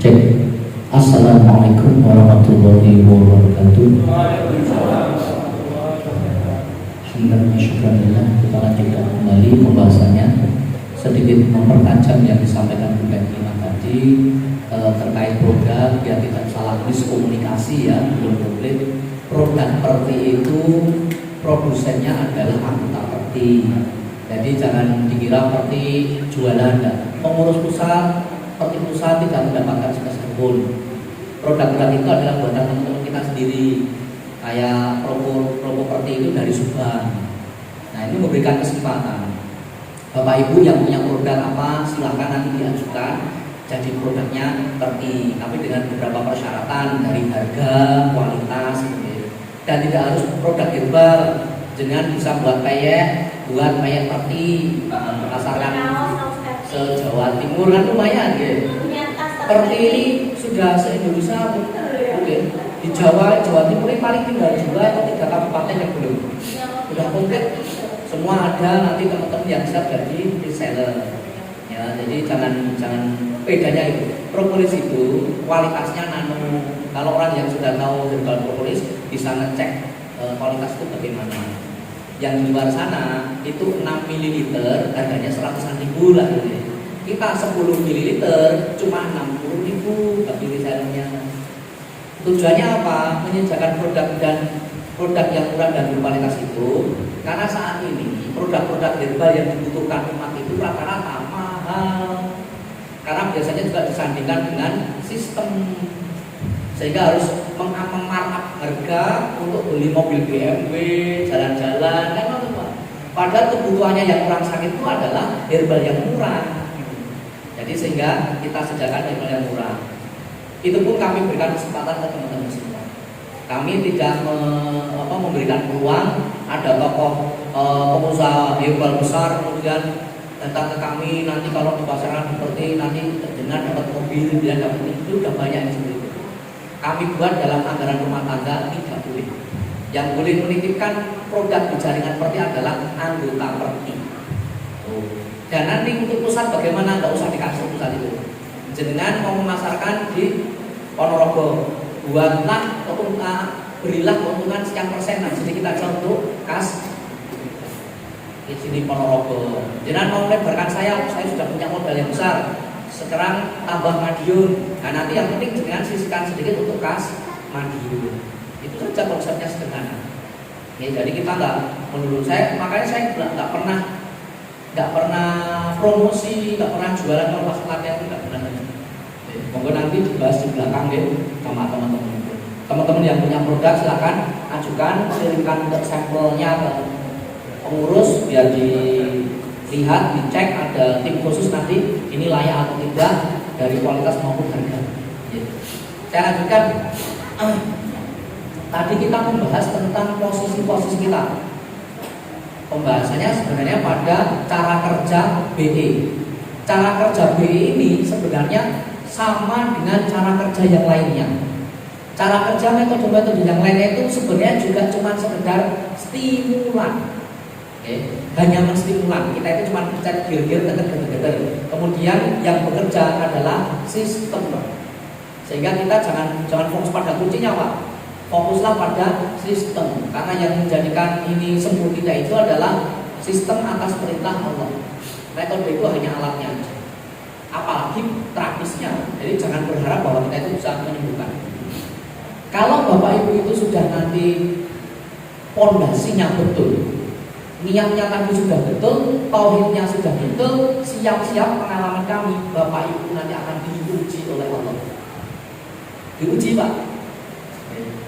Cek. Assalamualaikum warahmatullahi wabarakatuh. Bismillahirrahmanirrahim. Kita lanjutkan kembali pembahasannya. Sedikit mempertajam yang disampaikan Bu Bekina tadi terkait produk biar tidak salah miskomunikasi ya, belum komplit. Produk perti itu produsennya adalah anggota perti. Jadi jangan dikira perti jualan. Pengurus pusat perti pusat tidak mendapatkan sepeser pun. Produk-produk itu adalah buatan teman-teman kita sendiri. Kayak properti itu dari Subang. Nah ini memberikan kesempatan Bapak Ibu yang punya produk apa silahkan nanti diajukan jadi produknya seperti, tapi dengan beberapa persyaratan dari harga, kualitas gitu. Dan tidak harus produk herbal, dengan bisa buat peyek seperti berdasarkan se-Jawa Timur kan lumayan gitu. Seperti ini sudah se-Indonesia mungkin. Di Jawa Timur ini paling tinggal 2 atau 3 kabupaten yang belum. Sudah komplit, semua ada, nanti teman-teman yang bisa jadi reseller. Ya, jadi jangan bedanya itu. Propolis itu kualitasnya nano. Kalau orang yang sudah tahu herbal propolis bisa ngecek kualitas itu bagaimana. Yang di luar sana itu 6 ml harganya 100-an ribu lah gitu. Kita 10 ml cuma 60 ribu bagi resellernya. Tujuannya apa? Menyediakan produk yang murah dan berkualitas itu, karena saat ini produk-produk herbal yang dibutuhkan umat itu rata-rata mahal. Karena biasanya juga disandingkan dengan sistem, sehingga harus memarkup harga untuk beli mobil BMW, jalan-jalan, kan apa? Padahal kebutuhannya yang orang sakit itu adalah herbal yang murah. Jadi sehingga kita sediakan herbal yang murah. Itu pun kami berikan kesempatan ke teman-teman semua. Kami tidak memberikan peluang ada tokoh pengusaha herbal besar kemudian datang ke kami, nanti kalau di pasaran seperti nanti dengan dapat mobil dan dapat itu sudah banyak yang seperti itu. Kami buat dalam anggaran rumah tangga tidak boleh. Yang boleh menitipkan produk di jaringan perti adalah anggota perti. Dan nanti untuk pusat bagaimana, nggak usah dikasih pusat itu. Jenengan mau memasarkan di Ponorogo, buatlah berilah keuntungan sekian persen, nah sedikit aja untuk kas di sini Ponorogo. Jenengan mau lebarkan saya sudah punya modal yang besar, sekarang tambah Madiun. Nah nanti yang penting jenengan sisihkan sedikit untuk kas Madiun. Itu saja konsepnya sederhana. Ya, jadi kita nggak menurut saya, makanya saya nggak pernah promosi, nggak pernah jualan kalau pas pelatihan itu nggak pernah. Monggo nanti dibahas di belakang deh sama teman-teman. Teman-teman yang punya produk silakan ajukan, kirimkan untuk sampelnya ke pengurus biar dilihat, dicek, ada tim khusus nanti ini layak atau tidak dari kualitas maupun harga. Saya lanjutkan. Tadi kita membahas tentang posisi-posisi kita. Pembahasannya sebenarnya pada cara kerja BE. Cara kerja BE ini sebenarnya sama dengan cara kerja yang lainnya. Cara kerja metode-metode yang lainnya itu sebenarnya juga cuma sekedar stimulan. Hanya menstimulan. Kita itu cuma pencet gir-gir, geter-geter. Kemudian yang bekerja adalah sistem. Sehingga kita jangan fokus pada kuncinya, Pak. Fokuslah pada sistem. Karena yang menjadikan ini sembuh kita itu adalah sistem atas perintah Allah. Metode itu hanya alatnya, apalagi terapisnya. Jadi jangan berharap bahwa kita itu bisa menyembuhkan. Kalau Bapak Ibu itu sudah nanti pondasinya betul, niatnya tadi sudah betul, tauhidnya sudah betul, siap-siap pengalaman kami Bapak Ibu nanti akan diuji oleh Allah. Diuji, Pak.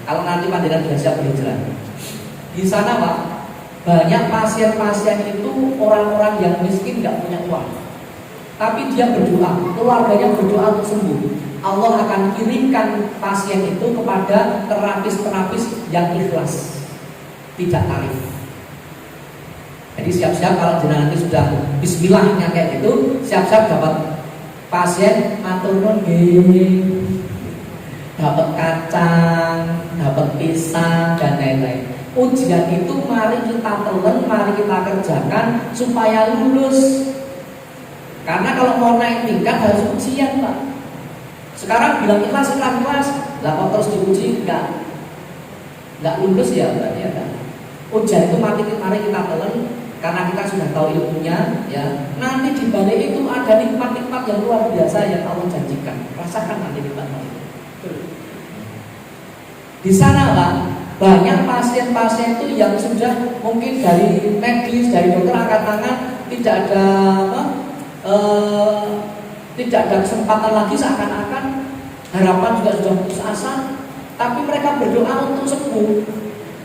Kalau nanti panjenengan sudah siap berjalan di sana, Pak, banyak pasien-pasien itu orang-orang yang miskin nggak punya uang, tapi dia berdoa, keluarganya berdoa untuk sembuh. Allah akan kirimkan pasien itu kepada terapis-terapis yang ikhlas, tidak tarif. Jadi siap-siap kalau jenengan nanti sudah bismillahnya kayak gitu, siap-siap dapat pasien matur nuwun nggih, dapat kacang, dapat pisang dan lain-lain. Ujian itu mari kita telan, mari kita kerjakan supaya lulus. Karena kalau mau naik tingkat harus ujian, Pak. Sekarang bilang ikhlas, lah kok terus diuji nggak lulus ya berarti ya kan. Ujian itu mari kita telan karena kita sudah tahu ilmunya ya. Nanti di balik itu ada nikmat-nikmat yang luar biasa yang Allah janjikan. Rasakan nanti nikmatnya itu. Di sana Pak, banyak pasien-pasien itu yang sudah mungkin dari medis, dari dokter angkat tangan tidak ada kesempatan lagi, seakan-akan harapan juga sudah putus asa, tapi mereka berdoa untuk sembuh.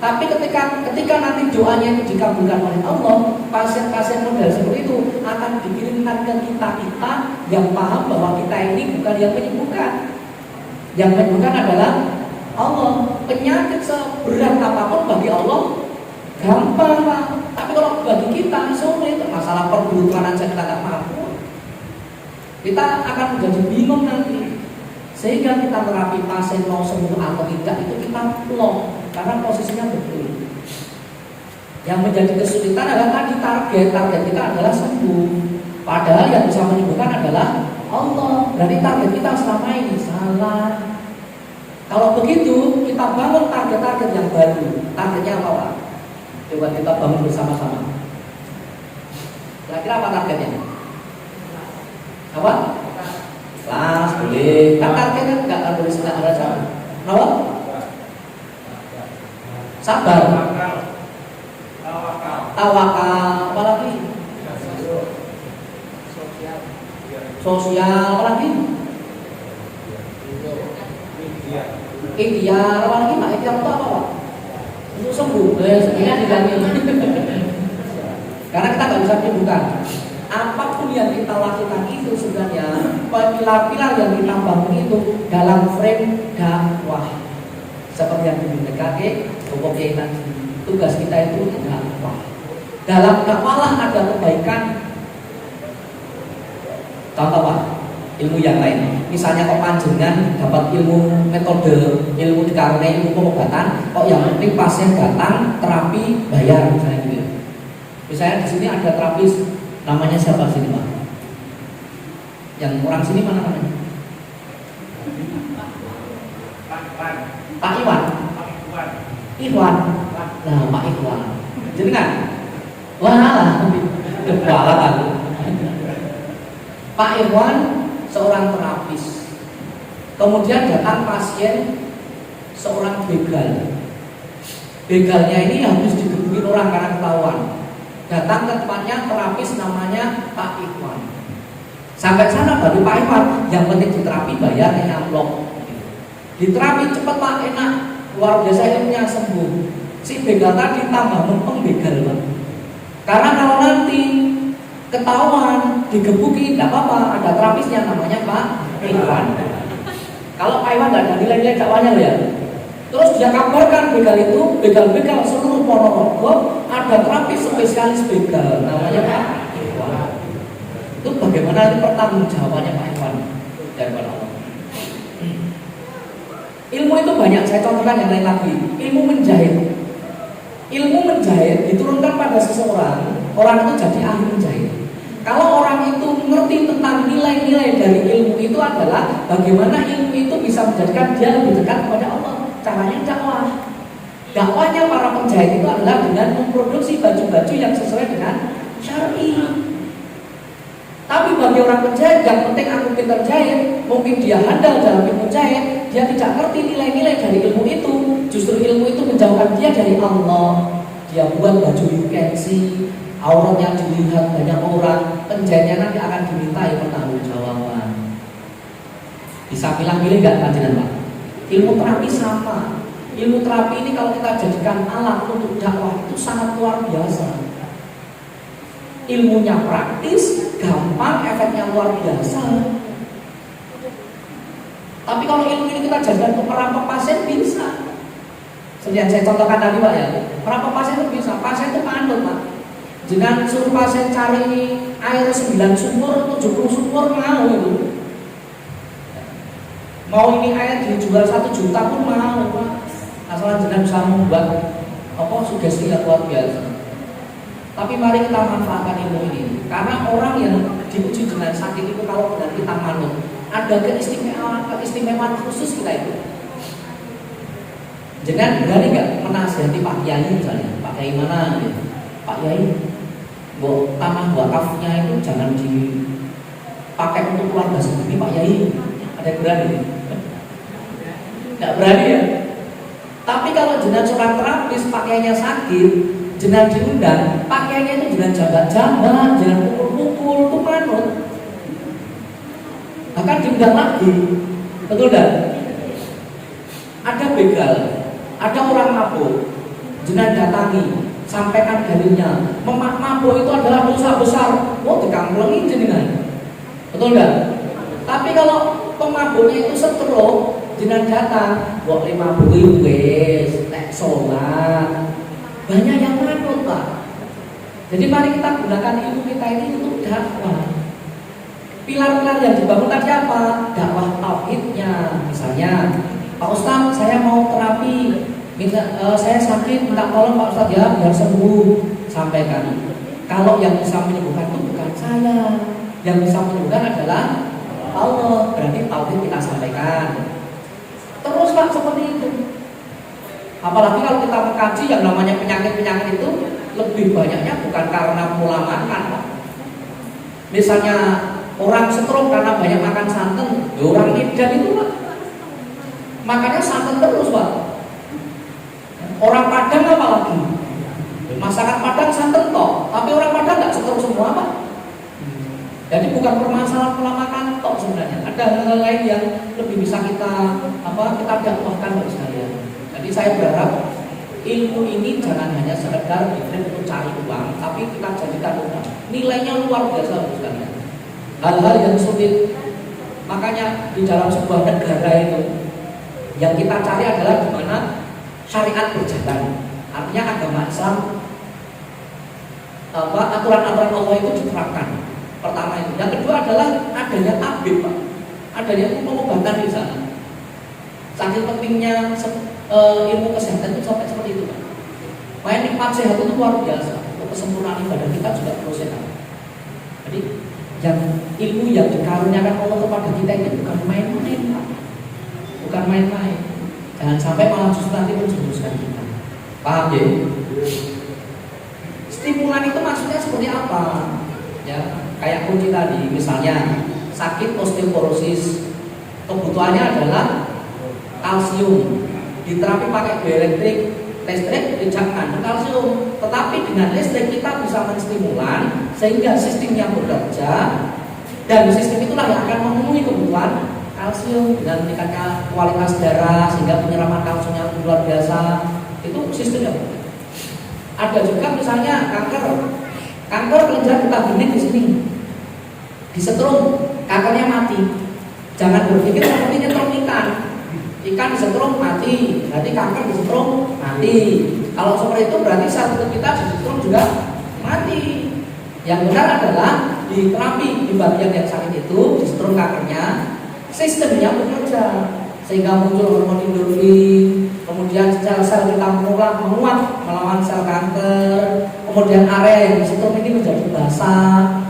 Tapi ketika nanti doanya itu dikabulkan oleh Allah, pasien-pasien model seperti itu akan dikirimkan ke kita yang paham bahwa kita ini bukan yang menyembuhkan. Yang menyembuhkan adalah Allah. Penyakit seberat apapun bagi Allah gampang Pak. Tapi kalau bagi kita sulit, masalah perburukan aja kita nggak mampu, kita akan menjadi bingung nanti. Sehingga kita terapi pasien mau sembuh atau tidak itu kita plong, karena posisinya betul. Yang menjadi kesulitan adalah tadi target kita adalah sembuh. Padahal yang bisa menyembuhkan adalah Allah. Berarti target kita selama ini salah. Kalau begitu kita bangun target-target yang baru. Targetnya apa Pak? Coba kita bangun bersama-sama. Kira-kira apa targetnya? Apa? Kelas boleh. Kan targetnya nggak boleh ada sama. Apa? Sabar. Tawakal. Apa lagi? Sosial. Apa lagi? Ikhtiar. Apa lagi Pak? Ikhtiar itu apa Pak? Untuk sembuh. Sebenarnya diganti. Karena kita nggak bisa menyembuhkan. Apapun yang kita lakukan itu sebenarnya pilar-pilar yang kita bangun itu dalam frame dakwah. Seperti yang dimendekati pokoknya nanti tugas kita itu dakwah. Dalam dakwah ada kebaikan. Contoh Pak, ilmu yang lain. Misalnya kok panjenengan dapat ilmu metode, ilmu dikaruniai ilmu pengobatan, kok yang penting pasien datang terapi bayar misalnya gitu. Misalnya di sini ada terapis namanya siapa sini Pak? Yang orang sini mana namanya? Pak Iwan. Iwan. Nah Pak Iwan. Jadi kan? Wah, kepala kan. Pak Iwan seorang terapis. Kemudian datang pasien seorang begal. Begalnya ini habis digebukin orang karena ketahuan. Datang ke tempatnya terapis namanya Pak Iwan. Sampai sana baru Pak Iwan, yang penting diterapi bayar amplop. Diterapi cepat Pak, enak, luar biasa ilmunya sembuh. Si begal tadi tambah mempeng begal Pak. Karena kalau nanti ketahuan digebuki, tidak apa-apa, ada terapisnya namanya Pak Iwan. Kalau Pak Iwan tidak ada nilai-nilai dakwahnya ya. Terus dia kabarkan begal itu, begal-begal seluruh Ponorogo ada terapis spesialis begal namanya Pak Iwan. Itu bagaimana pertanggung jawabannya Pak Iwan daripada Allah. Ilmu itu banyak, saya contohkan yang lain lagi. Ilmu menjahit. Ilmu menjahit diturunkan pada seseorang, orang itu jadi ahli menjahit. Kalau orang itu mengerti tentang nilai-nilai dari ilmu itu adalah bagaimana ilmu itu bisa menjadikan dia lebih dekat kepada Allah. Caranya dakwah. Dakwahnya para penjahit itu adalah dengan memproduksi baju-baju yang sesuai dengan syar'i. Tapi bagi orang penjahit yang penting aku pintar jahit, mungkin dia handal dalam ilmu jahit, dia tidak ngerti nilai-nilai dari ilmu itu. Justru ilmu itu menjauhkan dia dari Allah. Dia buat baju fancy, auratnya dilihat banyak orang, penjahitnya nanti akan dimintai pertanggungjawaban. Bisa pilih-pilih nggak panjenengan Pak? Ilmu terapi sama. Ilmu terapi ini kalau kita jadikan alat untuk dakwah itu sangat luar biasa. Ilmunya praktis, gampang, efeknya luar biasa. Tapi kalau ilmu ini kita jadikan untuk merampok pasien bisa. Seperti yang saya contohkan tadi Pak ya, merampok pasien itu bisa. Pasien itu pandut Pak. Jangan suruh pasien cari air 9 sumur, 70 sumur mau itu. Mau ini air dijual 1 juta pun mau Pak. Asal jenengan bisa membuat sugesti yang luar biasa. Tapi mari kita manfaatkan ilmu ini. Karena orang yang diuji dengan sakit itu kalau benar kita manut, ada keistimewaan khusus kita itu. Jangan berani nggak menasihati Pak Kiai misalnya, Pak Kiai mana gitu. Pak Kiai, tanah wakafnya itu jangan dipakai untuk keluarga sendiri Pak Kiai. Ada yang berani? Nggak berani ya. Tapi kalau jenengan seorang terapis pakaiannya sakit, jenengan diundang, pakaiannya itu jenengan jaga-jaga, jangan pukul-pukul, itu manut. Bahkan diundang lagi, betul dah? Ada begal, ada orang mabuk, jenengan datangi, sampaikan dalilnya. Mabuk itu adalah dosa besar. Dikamplengi jenengan, betul dah? Tapi kalau pemabuknya itu stroke, jenengan datang, buat 50 wes, nek sholat. Banyak yang manut Pak. Jadi mari kita gunakan ilmu kita ini untuk dakwah. Pilar-pilar yang dibangun tadi apa? Dakwah tauhidnya. Misalnya, Pak Ustadz, saya mau terapi, saya sakit, minta tolong Pak Ustadz ya, biar sembuh. Sampaikan. Kalau yang bisa menyembuhkan itu bukan saya, yang bisa menyembuhkan adalah Allah. Berarti tauhid kita sampaikan. Terus Pak seperti itu. Apalagi kalau kita mengkaji yang namanya penyakit-penyakit itu lebih banyaknya bukan karena pola makan Pak. Misalnya orang stroke karena banyak makan santan, orang edan itu Pak, makannya santan terus Pak. Orang Padang apalagi, masakan Padang santan toh, tapi orang Padang nggak stroke semua Pak. Jadi bukan permasalahan pola makan toh sebenarnya. Ada hal-hal lain yang lebih bisa kita dakwahkan Bapak sekalian. Jadi saya berharap ilmu ini jangan hanya sekedar diberi untuk cari uang, tapi kita jadikan uang. Nilainya luar biasa Bapak sekalian. Hal-hal yang sulit, makanya di dalam sebuah negara itu yang kita cari adalah di mana syariat berjalan. Artinya agama Islam, aturan-aturan Allah itu diterapkan. Pertama itu. Yang kedua adalah adanya tabib Pak. Adanya pengobatan di sana. Saking pentingnya ilmu kesehatan itu sampai seperti itu Pak. Makanya nikmat sehat itu luar biasa. Untuk kesempurnaan ibadah kita juga perlu sehat. Jadi yang ilmu yang dikaruniakan Allah kepada kita itu bukan main-main Pak. Bukan main-main. Jangan sampai malah justru nanti menjerumuskan kita. Paham ya? Stimulan itu maksudnya seperti apa? Ya, kayak kunci tadi, misalnya sakit osteoporosis, kebutuhannya adalah kalsium. Diterapi pakai bioelektrik, listrik jangan kalsium. Tetapi dengan listrik kita bisa menstimulan sehingga sistemnya bekerja, dan sistem itulah yang akan memenuhi kebutuhan kalsium dengan meningkatnya kualitas darah sehingga penyerapan kalsiumnya luar biasa. Itu sistemnya. Ada juga misalnya kanker kelenjar getah bening di sini, disetrum, kankernya mati. Jangan berpikir seperti nyetrum ikan disetrum mati, berarti kanker disetrum mati. Kalau seperti itu berarti sel tubuh kita disetrum juga mati. Yang benar adalah di terapi di bagian yang sakit itu disetrum kankernya, sistemnya bekerja sehingga muncul hormon endorfin, kemudian sel-sel kita menguat melawan sel kanker, kemudian area yang disetrum ini menjadi basah.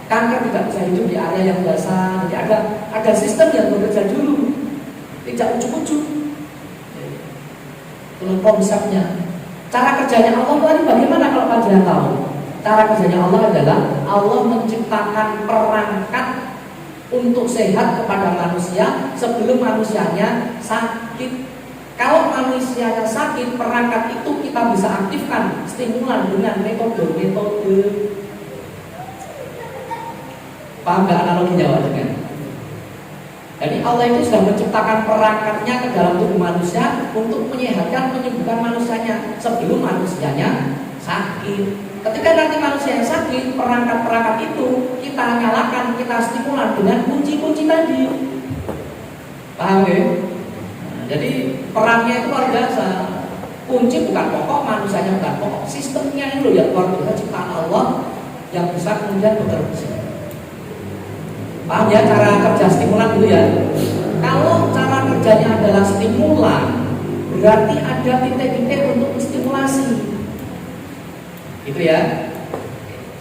Kanker tidak bisa hidup di area yang basah. Jadi ada sistem yang bekerja dulu, tidak ujuk-ujuk. Itu konsepnya. Cara kerjanya Allah tadi bagaimana kalau kalian tahu? Cara kerjanya Allah adalah Allah menciptakan perangkat untuk sehat kepada manusia sebelum manusianya sakit. Kalau manusianya sakit, perangkat itu kita bisa aktifkan stimulan dengan metode-metode. Paham gak analoginya Pak dengan? Jadi Allah itu sudah menciptakan perangkatnya ke dalam tubuh manusia untuk menyehatkan, menyembuhkan manusianya sebelum manusianya sakit. Ketika nanti manusia yang sakit, perangkat-perangkat itu kita nyalakan, kita stimulan dengan kunci-kunci tadi. Paham ya? Nah, jadi perannya itu luar biasa. Kunci bukan pokok, manusianya bukan pokok, sistemnya itu yang luar biasa ciptaan Allah yang bisa kemudian bekerja. Paham ya cara kerja stimulan dulu ya? Kalau cara kerjanya adalah stimulan, berarti ada titik-titik untuk stimulasi. Itu ya.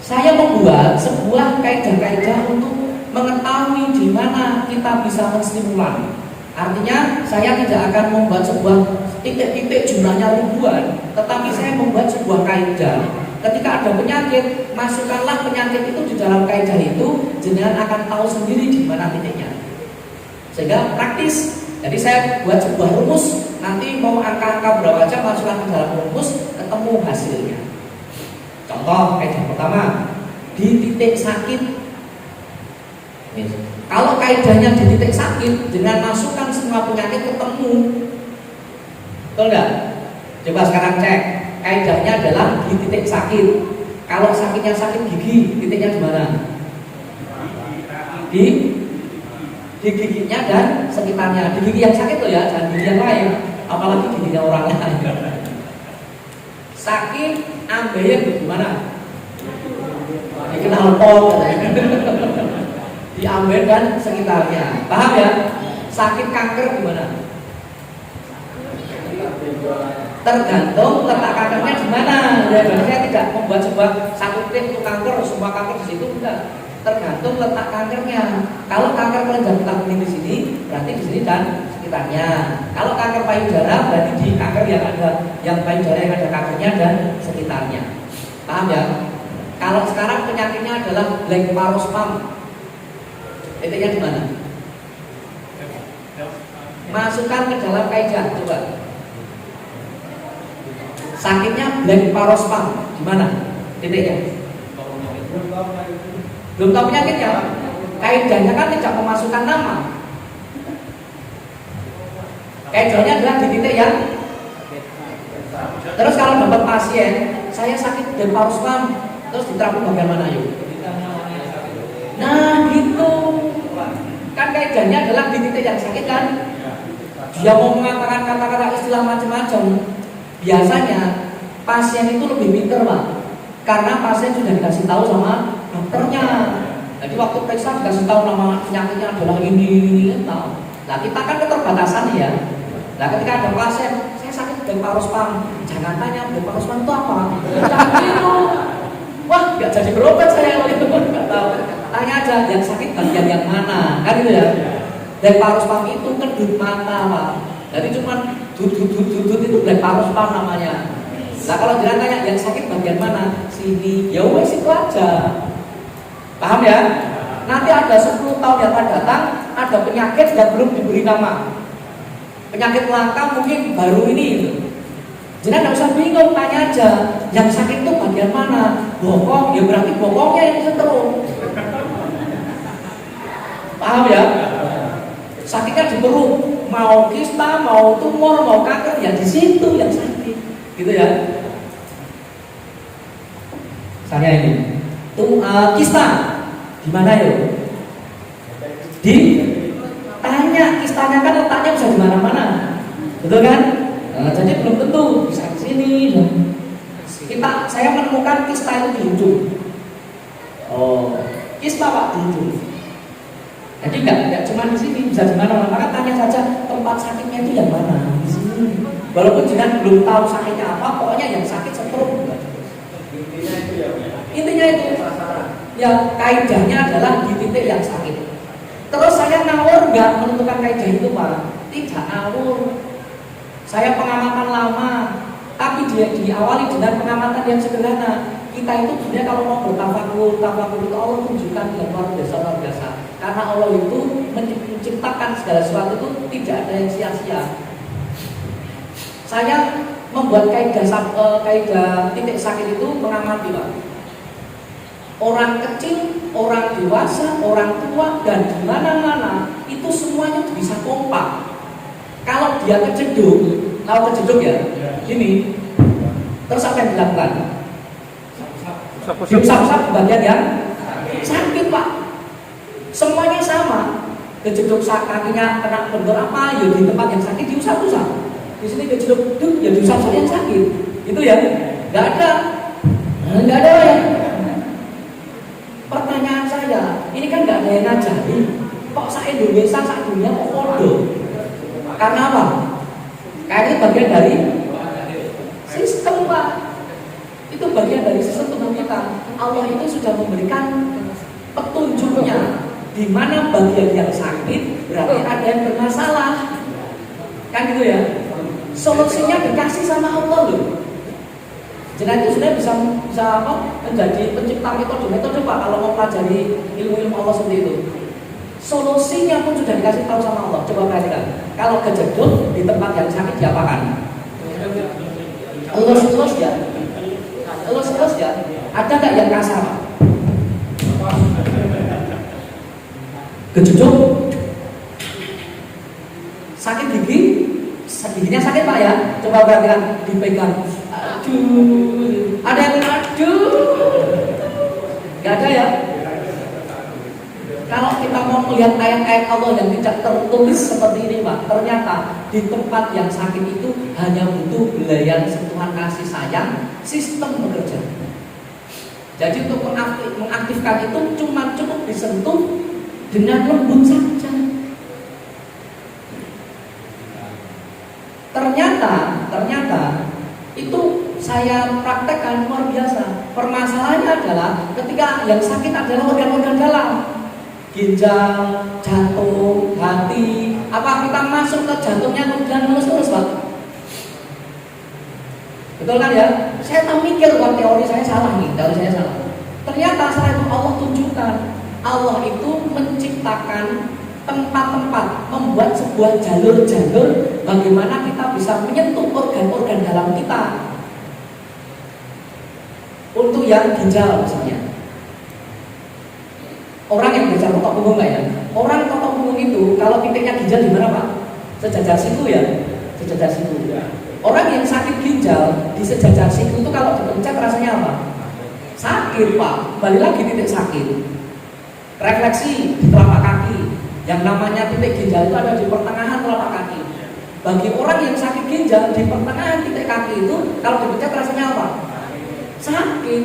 Saya membuat sebuah kaidah-kaidah untuk mengetahui di mana kita bisa menstimulan. Artinya saya tidak akan membuat sebuah titik-titik jumlahnya ribuan, tetapi saya membuat sebuah kaidah. Ketika ada penyakit, masukkanlah penyakit itu di dalam kaidah itu, jenengan akan tahu sendiri di mana titiknya. Sehingga praktis. Jadi saya buat sebuah rumus, nanti mau angka-angka berapa aja masukkan ke dalam rumus, ketemu hasilnya. Contoh kaidah pertama, di titik sakit. Kalau kaidahnya di titik sakit, dengan masukkan semua penyakit ketemu. Betul enggak? Coba sekarang cek. Kaidahnya adalah di titik sakit. Kalau sakitnya sakit gigi, titiknya di mana? Di giginya dan sekitarnya. Di gigi yang sakit loh ya, dan gigi yang lain. Apalagi giginya orang lain. Sakit ambeien di mana? Dikenal pot. Diambil dan sekitarnya. Paham ya? Sakit kanker gimana? Tergantung letak kankernya di mana. Ya, saya tidak membuat sebuah satu titik untuk kanker, semua kanker di situ enggak. Tergantung letak kankernya. Kalau kanker kelenjar getah bening di sini, berarti di sini dan sekitarnya. Kalau kanker payudara berarti di kanker yang payudara yang ada kankernya dan sekitarnya. Paham ya? Kalau sekarang penyakitnya adalah Blackparosperm. Titiknya di mana? Masukkan ke dalam kaidah, coba. Sakitnya Blackparosperm, di mana? Titiknya. Belum tahu penyakitnya. Kaidahnya kan tidak memasukkan nama. Kaidahnya adalah di titik yang. Terus kalau dapat pasien, saya sakit Blackparosperm, terus diterapkan bagian mana yuk? Nah gitu. Kan kaidahnya adalah di titik yang sakit kan. Dia mau mengatakan kata-kata istilah macam-macam. Biasanya pasien itu lebih pintar Pak, karena pasien sudah dikasih tahu sama dokternya. Jadi waktu periksa dikasih tahu nama penyakitnya adalah ini tahu. Nah kita kan keterbatasan ya. Nah ketika ada pasien, saya sakit Blackparosperm, jangan tanya Blackparosperm itu apa. Itu, wah nggak jadi berobat saya waktu itu nggak tahu. Tanya aja yang sakit bagian yang mana, kan gitu ya. Blackparosperm itu kedut mata Pak. Jadi cuma dudut itu Blackparosperm namanya. Nah kalau jangan tanya yang sakit bagian mana, sini, ya wes itu aja. Paham ya? Nanti ada 10 tahun yang akan datang, ada penyakit yang belum diberi nama. Penyakit langka mungkin baru ini gitu. Jadi nggak usah bingung, tanya aja yang sakit itu bagian mana. Bokong, ya berarti bokongnya yang setrum. Paham ya? Sakitnya di perut, mau kista, mau tumor, mau kanker, ya di situ yang sakit, gitu ya. Saya ini, kista, di mana yuk? Di tanya, kistanya kan letaknya bisa di mana-mana, betul kan? Nah, jadi belum tentu bisa di sini. Saya menemukan kista itu di ujung. Oh, kista Pak di ujung. Jadi nggak cuma di sini, bisa di mana-mana. Maka tanya saja tempat sakitnya itu yang mana, di sini. Walaupun jangan belum tahu sakitnya apa, pokoknya yang sakit setrum. Intinya itu. Ya kaidahnya adalah di titik yang sakit. Terus saya ngawur nggak menentukan kaidah itu Pak? Tidak ngawur. Saya pengamatan lama, tapi dia diawali dengan pengamatan yang sederhana. Kita itu sebenarnya kalau mau bertafakur itu Allah tunjukkan yang luar biasa. Karena Allah itu menciptakan segala sesuatu itu tidak ada yang sia-sia. Saya membuat kaidah titik sakit itu mengamati Pak. Orang kecil, orang dewasa, orang tua, dan di mana-mana itu semuanya bisa kompak. Kalau dia kejeduk, tahu kejeduk ya? Gini. Terus apa yang dilakukan? Diusap-usap bagian yang sakit Pak. Semuanya sama. Kejeduk kakinya kena bentur apa, ya di tempat yang sakit diusap-usap. Di sini kejeduk, ya diusap yang sakit. Itu ya. Nggak ada ya. Pertanyaan saya, ini kan nggak ada yang ngajarin. Kok se-Indonesia, se-dunia kok bodoh? Karena apa? Kayaknya bagian dari sistem Pak. Itu bagian dari sistem tubuh kita. Allah itu sudah memberikan petunjuknya di mana bagian yang sakit berarti ada yang bermasalah, kan gitu ya. Solusinya dikasih sama Allah loh. Jadi itu sudah bisa menjadi pencipta metode Pak kalau mau pelajari ilmu Allah seperti itu. Solusinya pun sudah dikasih tahu sama Allah. Coba perhatikan. Kalau kejedut di tempat yang sakit diapakan? Elus-elus ya. Elus-elus ya. Ada nggak yang kasar? Kejedut. Sakit gigi? Giginya sakit Pak ya. Coba perhatikan, dipegang. Aduh. Ada yang aduh. Gak ada ya. Kalau kita mau melihat ayat-ayat Allah yang tidak tertulis seperti ini Pak, ternyata di tempat yang sakit itu hanya butuh belayan sentuhan kasih sayang, sistem bekerja. Jadi untuk mengaktifkan itu cuma cukup disentuh dengan lembut saja. Ternyata itu saya praktekkan luar biasa. Permasalahannya adalah ketika yang sakit adalah organ-organ dalam. Ginjal, jantung, hati. Apa kita masuk ke jantungnya kemudian terus Pak? Betul kan ya? Saya tak mikir buat teori saya salah nih, teori saya salah. Ternyata setelah itu Allah tunjukkan, Allah itu menciptakan tempat-tempat, membuat sebuah jalur-jalur bagaimana kita bisa menyentuh organ-organ dalam kita. Untuk yang ginjal misalnya. Orang yang belajar totok punggung nggak ya? Orang totok punggung itu kalau titiknya ginjal di mana Pak? Sejajar siku ya, sejajar siku. Orang yang sakit ginjal di sejajar siku itu kalau dipencet rasanya apa? Sakit Pak. Balik lagi titik sakit. Refleksi di telapak kaki. Yang namanya titik ginjal itu ada di pertengahan telapak kaki. Bagi orang yang sakit ginjal di pertengahan titik kaki itu kalau dipencet rasanya apa? Sakit.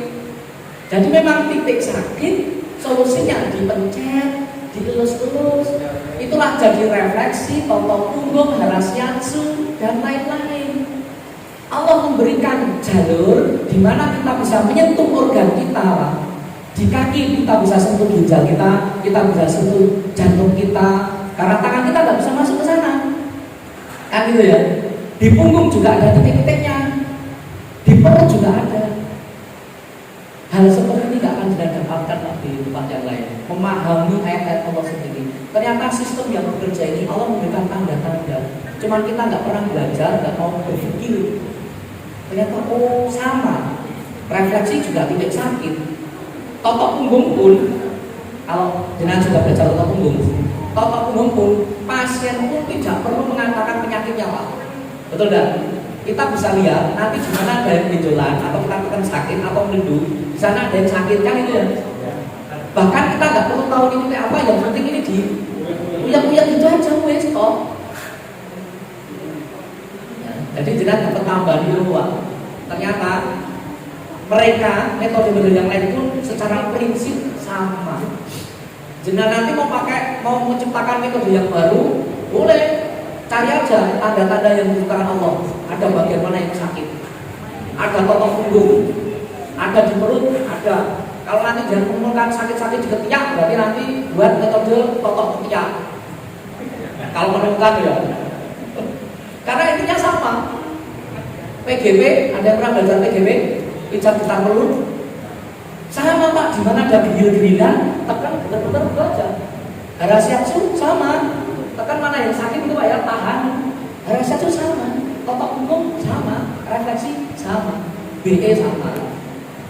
Jadi memang titik sakit. Solusinya dipencet, dielus-elus. Itulah jadi refleksi, totok punggung, harasyansu, dan lain-lain. Allah memberikan jalur di mana kita bisa menyentuh organ kita. Di kaki kita bisa sentuh ginjal kita bisa sentuh jantung kita. Karena tangan kita nggak bisa masuk ke sana. Kan gitu ya. Di punggung juga ada titik-titiknya. Di perut juga ada. Hal seperti ini gak akan didapatkan di tempat yang lain. Memahami ayat-ayat Allah sendiri. Ternyata sistem yang bekerja ini Allah memberikan tanda-tanda. Cuman kita gak pernah belajar, gak mau berpikir. Ternyata oh sama. Refleksi juga tidak sakit. Totok punggung pun, kalau jenengan sudah belajar totok punggung, totok punggung pun pasien pun tidak perlu mengatakan penyakitnya Pak. Betul tidak? Kita bisa lihat nanti di mana ada yang benjolan atau kita tekan sakit atau mendung, di sana ada yang sakit kan itu ya. Bahkan kita nggak perlu tahu ini apa, yang penting ini di uyap-uyap itu aja wes kok. Ya, jadi jangan dapat tambahan ilmu Pak. Ternyata mereka metode yang lain pun secara prinsip sama. Jangan nanti mau menciptakan metode yang baru, boleh. Cari aja tanda-tanda yang ditentukan Allah. Ada bagian mana yang sakit, ada totok punggung, ada di perut, ada. Kalau nanti jangan mengumpulkan sakit-sakit di ketiak, berarti nanti buat metode totok ketiak. Kalau menemukan ya, karena intinya sama. PGB, ada yang pernah belajar PGB? Pijat getah perut. Sama Pak, di mana ada gigil-gigilan, tekan betul-betul itu aja. Harasyansu sama. Tekan mana yang sakit itu Pak ya, tahan. Harasyansu sama, totok punggung sama, refleksi sama, BE sama.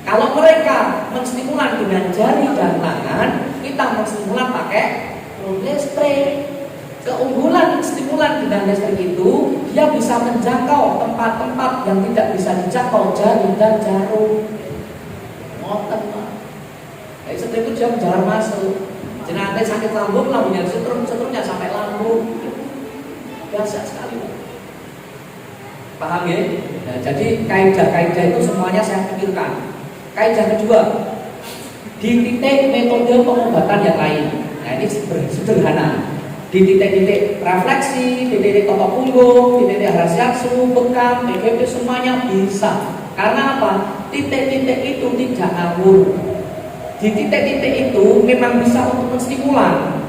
Kalau mereka menstimulan dengan jari dan tangan, kita menstimulan pakai listrik. Keunggulan stimulan dengan listrik itu, dia bisa menjangkau tempat-tempat yang tidak bisa dijangkau jari dan jarum. Ngoten Pak. Listrik itu dia menjalar masuk. Jenazah sakit lambung, lambungnya setrumnya sampai lambung. Biasa sekali. Paham ya? Nah, jadi kaidah-kaidah itu semuanya saya pikirkan. Kaidah kedua, di titik metode pengobatan yang lain. Nah ini sederhana. Di titik-titik refleksi, di titik totok punggung, di titik harasyansu, bekam, PGB semuanya bisa. Karena apa? Titik-titik itu tidak ngawur. Di titik-titik itu memang bisa untuk menstimulan.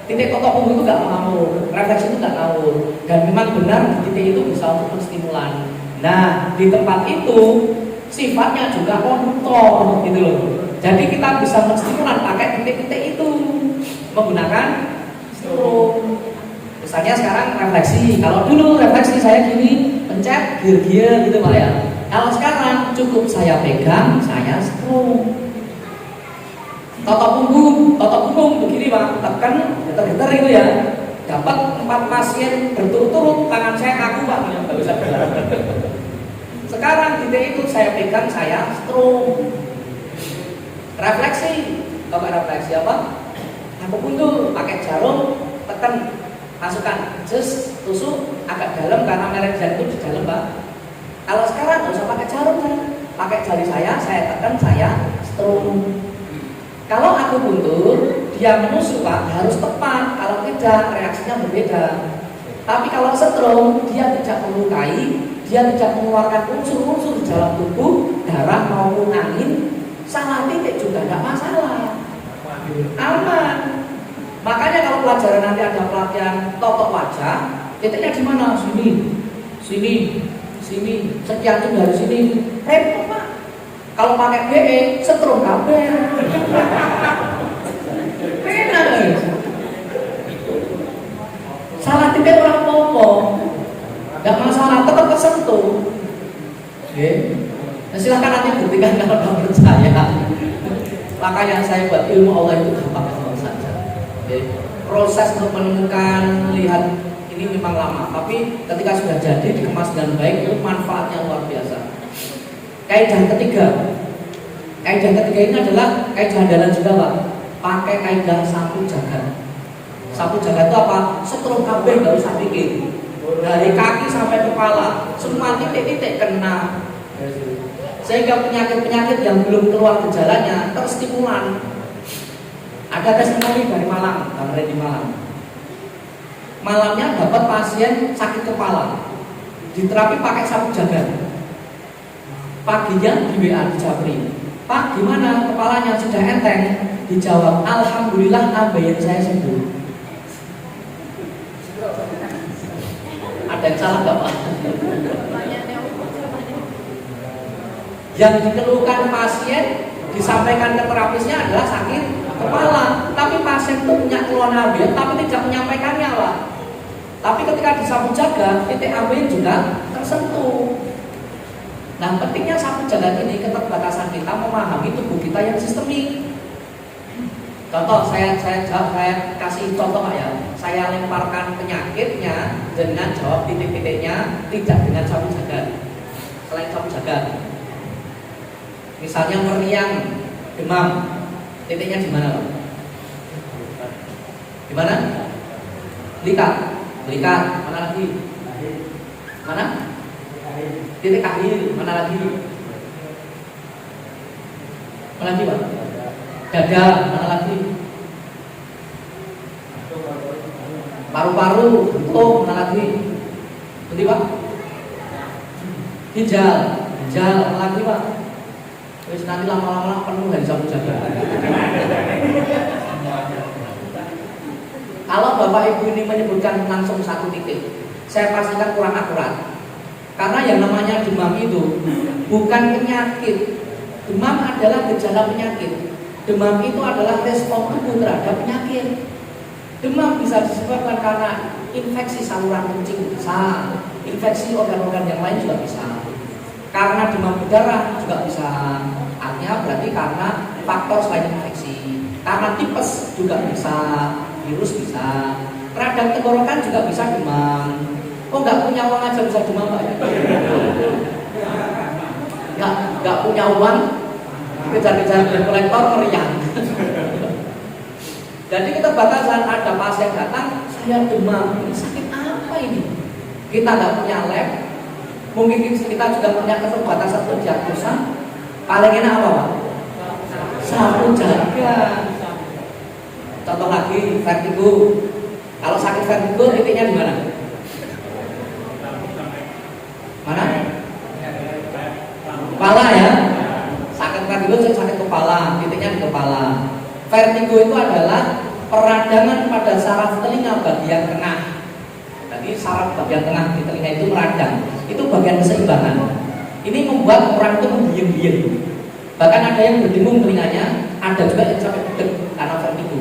Titik totok punggung itu nggak ngawur, refleksi itu nggak ngawur, dan memang benar di titik itu bisa untuk menstimulan. Nah, di tempat itu sifatnya juga kontrol gitu loh. Jadi kita bisa menstimulan pakai titik-titik itu menggunakan strum. Misalnya sekarang refleksi. Kalau dulu refleksi saya gini, pencet gear-gear gitu Pak ya. Kalau sekarang cukup saya pegang, saya strum. Totok punggung begini Pak, tekan, getar-getar itu ya. Dapat 4 pasien berturut-turut, tangan saya kaku Pak, nggak bisa bergerak. Sekarang titik itu saya pegang, saya strum. Refleksi, pakai refleksi apa? Aku puntul, pakai jarum, tekan, masukkan, just tusuk agak dalam karena meridian itu di dalam Pak. Kalau sekarang nggak usah pakai jarum kan, pakai jari saya tekan, saya strum. Kalau aku buntur, dia menusuk Pak, harus tepat. Kalau tidak, reaksinya berbeda. Tapi kalau strum, dia tidak melukai, dia tidak mengeluarkan unsur-unsur di dalam tubuh, darah maupun angin. Salah titik juga tidak masalah, aman. Makanya kalau pelajaran nanti ada pelatihan totok wajah, titiknya di mana? Sini, sekian tuh dari sini. Repot Pak. Kalau pakai BE, setrum kabel. Enak. Salah titik orang popo, nggak masalah, tetap kesentuh. Nah, silahkan nanti buktikan kalau nggak percaya. Makanya saya buat ilmu Allah itu gampang saja. Proses untuk menemukan, lihat ini memang lama, tapi ketika sudah jadi dikemas dengan baik itu manfaatnya luar biasa. Kaidah ketiga ini adalah kaidah andalan juga Pak. Pakai kaidah sapu jagat. Sapu jagat itu apa? Setrum kabeh nggak usah pikir. Dari kaki sampai kepala, semua titik-titik kena. Sehingga penyakit-penyakit yang belum keluar gejalanya terstimulan. Ada testimoni dari Malang, di Malang. Malamnya dapat pasien sakit kepala, diterapi pakai sapu jagat. Paginya di WA di Japri, Pak gimana kepalanya, sudah enteng? Dijawab, alhamdulillah ambeien saya sembuh. Ada yang salah nggak Pak? Yang dikeluhkan pasien disampaikan ke terapisnya adalah sakit kepala, tapi pasien itu punya keluhan ambeien tapi tidak menyampaikannya Pak. Tapi ketika disapu jagat, titik ambeien juga tersentuh. Nah, pentingnya sapu jagat ini keterbatasan kita memahami tubuh kita yang sistemik. Contoh, saya kasih contoh Pak ya. Saya lemparkan penyakitnya dengan jawab titik-titiknya, tidak dengan sapu jagat. Selain sapu jagat, misalnya meriang, demam, titiknya di mana Pak? Di mana? Belikat, mana lagi? Mana? Titik akhir, mana lagi? Mana lagi Pak? Dada, mana lagi? Paru-paru, jantung, mana lagi? Betul Pak? Ginjal, mana lagi Pak? Terus nanti lama-lama penuh dari sapu jagat. Kalau Bapak Ibu ini menyebutkan langsung satu titik, saya pastikan kurang akurat. Karena yang namanya demam itu bukan penyakit. Demam adalah gejala penyakit. Demam itu adalah respon tubuh terhadap penyakit. Demam bisa disebabkan karena infeksi saluran kencing bisa, infeksi organ-organ yang lain juga bisa. Karena demam berdarah juga bisa. Artinya berarti karena faktor selain infeksi. Karena tipes juga bisa, virus bisa. Radang tenggorokan juga bisa demam. Kok nggak punya uang aja bisa demam Pak? Nggak punya uang, kejar-kejar debt collector meriang. Jadi keterbatasan, ada pasien datang, saya demam, ini sakit apa ini? Kita nggak punya lab, mungkin kita juga punya keterbatasan untuk diagnosa. Paling enak apa Pak? Sapu jagat. Contoh lagi, vertigo. Kalau sakit vertigo, titiknya di mana? Mana? Kepala ya. Sakit vertigo sakit kepala, titiknya di kepala. Vertigo itu adalah peradangan pada saraf telinga bagian tengah. Jadi saraf bagian tengah di telinga itu meradang. Itu bagian keseimbangan. Ini membuat orang itu membieng-bieng. Bahkan ada yang berdengung telinganya, ada juga yang sampai budek karena vertigo.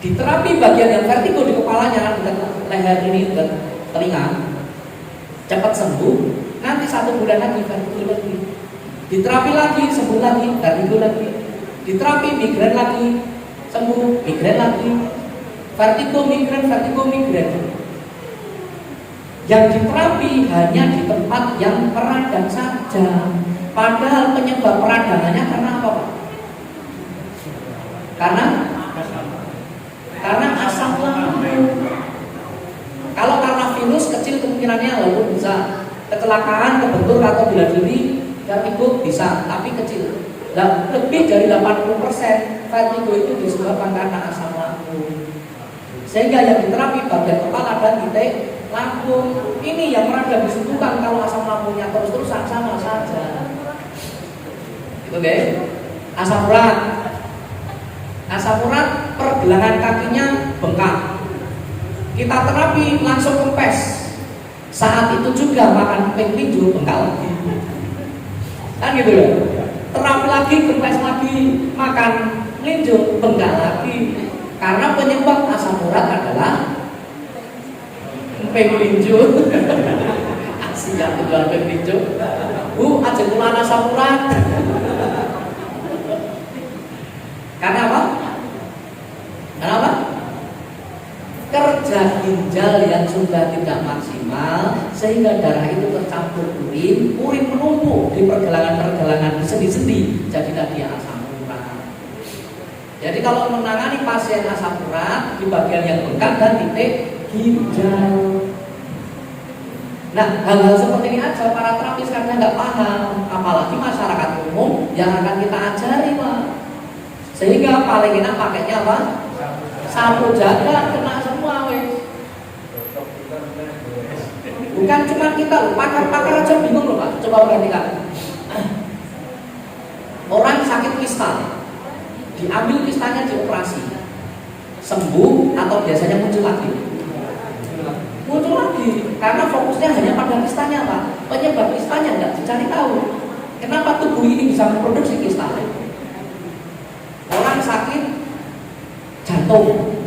Di terapi bagian yang vertigo di kepalanya, dekat leher ini, dekat telinga, cepat sembuh. Nanti 1 bulan lagi vertigo lagi. Diterapi lagi, sembuh lagi, vertigo lagi. Diterapi migren lagi, sembuh, migren lagi. Vertigo, migren, vertigo, migren. Yang diterapi hanya di tempat yang meradang saja. Padahal penyebab peradangannya karena apa, Pak? Karena asam lambung. Kalau karena virus kecil kemungkinannya walaupun bisa kecelakaan, kebentur atau bela diri, vertigo bisa, tapi kecil. Lebih dari 80% vertigo itu disebabkan karena asam lambung. Sehingga yang diterapi bagian kepala dan titik lambung. Ini yang meradang disembuhkan. Kalau asam lambungnya terus-terusan sama saja. Itu guys. Asam urat. Asam urat pergelangan kakinya bengkak. Kita terapi langsung kempes. Saat itu juga makan pink hijau bengkak lagi. Kan gitu ya. Terapi lagi, kempes lagi, makan linjo bengkak lagi. Karena penyebab asam urat adalah pink linjo. Siap jual pink linjo. Aja kula asam urat. Karena apa? Kenapa? Kerja ginjal yang sudah tidak maksimal sehingga darah itu tercampur urin menumpuk di pergelangan-pergelangan di sendi-sendi, jadilah dia asam urat. Jadi kalau menangani pasien asam urat di bagian yang bengkak dan titik ginjal. Nah, hal-hal seperti ini aja para terapis karena nggak paham, apalagi masyarakat umum yang akan kita ajari, Pak. Sehingga paling enak pakainya apa? Sapu jagat, kena semua wes. Bukan cuma kita loh, pakar-pakar aja bingung loh, Pak. Coba perhatikan. Orang sakit kista, diambil kistanya dioperasi, sembuh atau biasanya muncul lagi? Muncul lagi, karena fokusnya hanya pada kistanya, Pak. Penyebab kistanya nggak dicari tahu. Kenapa tubuh ini bisa memproduksi kista? Orang sakit jantung,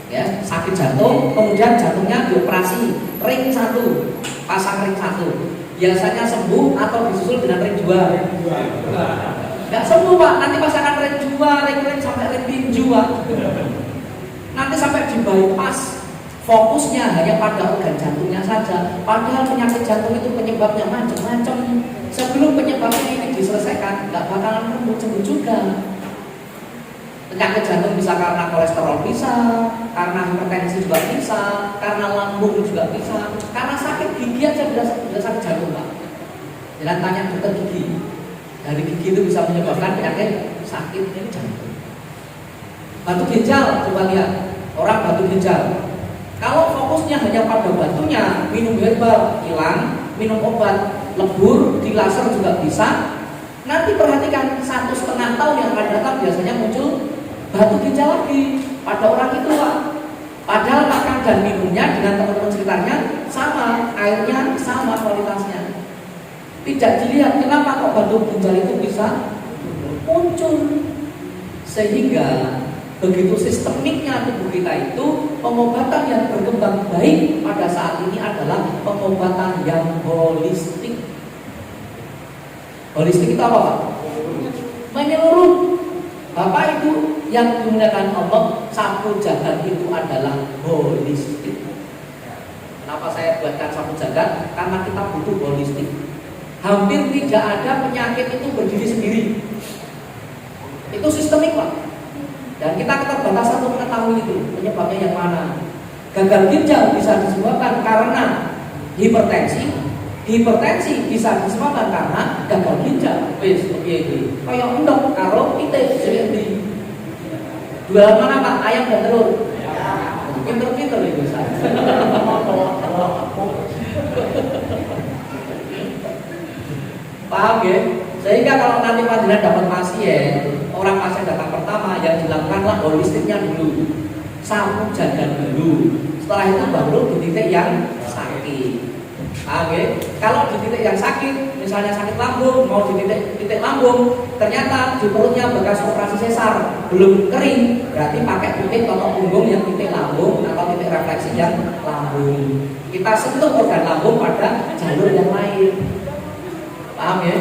ya, sakit jantung, kemudian jantungnya dioperasi, ring 1, pasang ring 1, biasanya sembuh atau disusul dengan ring 2. Nggak sembuh, Pak, nanti pasangan ring 2, ring sampai ring tinju, Pak. Nanti sampai di bypass, fokusnya hanya pada organ jantungnya saja. Padahal penyakit jantung itu penyebabnya macam-macam. Sebelum penyebabnya ini diselesaikan, nggak bakalan sembuh juga. Penyakit jantung bisa karena kolesterol bisa, karena hipertensi juga bisa, karena lambung juga bisa, karena sakit gigi aja bisa sakit jantung, Pak. Jangan tanya dokter gigi. Dari gigi itu bisa menyebabkan penyakit sakit jantung. Batu ginjal, coba lihat orang batu ginjal. Kalau fokusnya hanya pada batunya, minum herbal hilang, minum obat lebur, di laser juga bisa. Nanti perhatikan 1,5 tahun yang akan datang biasanya muncul batu ginjal lagi pada orang itu, Pak. Padahal makan dan minumnya dengan teman-teman sekitarnya sama, airnya sama kualitasnya. Tidak dilihat kenapa kok batu ginjal itu bisa muncul. Sehingga begitu sistemiknya tubuh kita itu, pengobatan yang berkembang baik pada saat ini adalah pengobatan yang holistik. Holistik itu apa, Pak? Menyeluruh. Bapak Ibu yang dimuliakan Allah, sapu jagat itu adalah holistik. Kenapa saya buatkan sapu jagat? Karena kita butuh holistik. Hampir tidak ada penyakit itu berdiri sendiri. Itu sistemik, Pak. Dan kita keterbatasan untuk mengetahui itu penyebabnya yang mana. Gagal ginjal bisa disebabkan karena hipertensi. Hipertensi bisa disebabkan karena gagal ginjal. Wis piye kaya endok karo pitik jadi dua mana, Pak? Ayam dan telur. Pinter-pinter itu saya. Paham ya? Sehingga kalau nanti panjenengan dapat pasien orang orang pasien datang pertama yang dilakukanlah holistiknya dulu, sapu jaga dulu. Setelah itu baru di titik yang sakit. Oke, kalau di titik yang sakit, misalnya sakit lambung, mau di titik lambung, ternyata di perutnya bekas operasi sesar belum kering, berarti pakai titik totok punggung yang titik lambung atau titik refleksi yang lambung. Kita sentuh organ lambung pada jalur yang lain. Paham ya?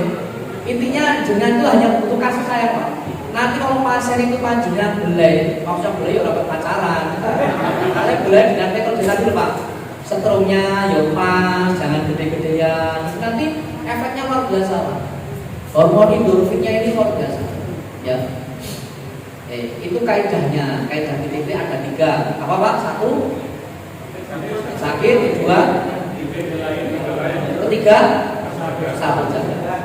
Intinya jenengan itu hanya butuh kasih sayang, Pak. Nanti kalau pasien itu panjenengan belai, maksudnya belai ya dapat pacaran. Kalian belai dengan tekol desa dulu, Pak. Setrumnya ya pas, jangan gede-gedean. Nanti efeknya luar biasa, Pak. Hormon endorfinnya ini luar biasa. Ya. Itu kaidahnya. Kaidah TTP ada 3. Apa, Pak? 1 sakit, 2 ketiga sapu jaga.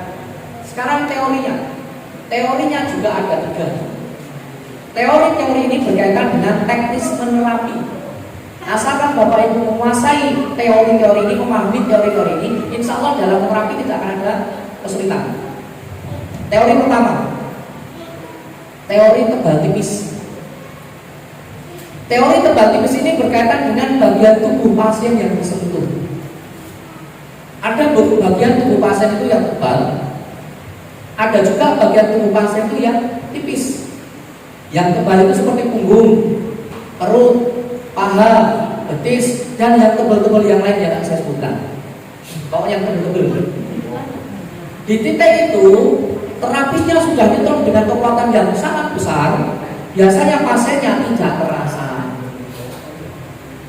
Sekarang teorinya juga ada 3. Teori ini berkaitan dengan teknis menerapi. Asalkan Bapak Ibu menguasai teori-teori ini, memahami teori-teori ini, insya Allah dalam terapi tidak akan ada kesulitan. Teori pertama, teori tebal tipis. Teori tebal tipis ini berkaitan dengan bagian tubuh pasien yang disentuh. Ada bagian tubuh pasien itu yang tebal, ada juga bagian tubuh pasien itu yang tipis. Yang tebal itu seperti punggung, perut, paha, betis, dan yang tebal-tebal yang lain yang saya sebutkan. Pokoknya yang tebal-tebal. Di titik itu terapisnya sudah ditrop dengan kekuatan yang sangat besar. Biasanya pasiennya tidak terasa.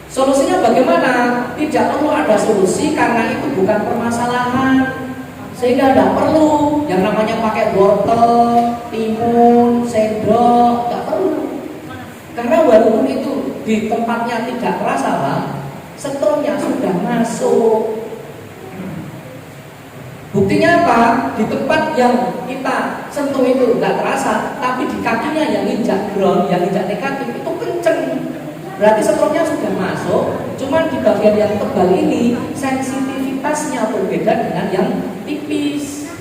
Solusinya bagaimana? Tidak perlu ada solusi karena itu bukan permasalahan. Sehingga tidak perlu yang namanya pakai wortel, timun, sendok, tidak perlu. Karena walaupun itu di tempatnya tidak terasa, Pak, setrumnya sudah masuk. Buktinya apa? Di tempat yang kita sentuh itu nggak terasa, tapi di kakinya yang injak ground, yang injak negatif itu kenceng. Berarti setrumnya sudah masuk. Cuman di bagian yang tebal ini sensitivitasnya berbeda dengan yang tipis.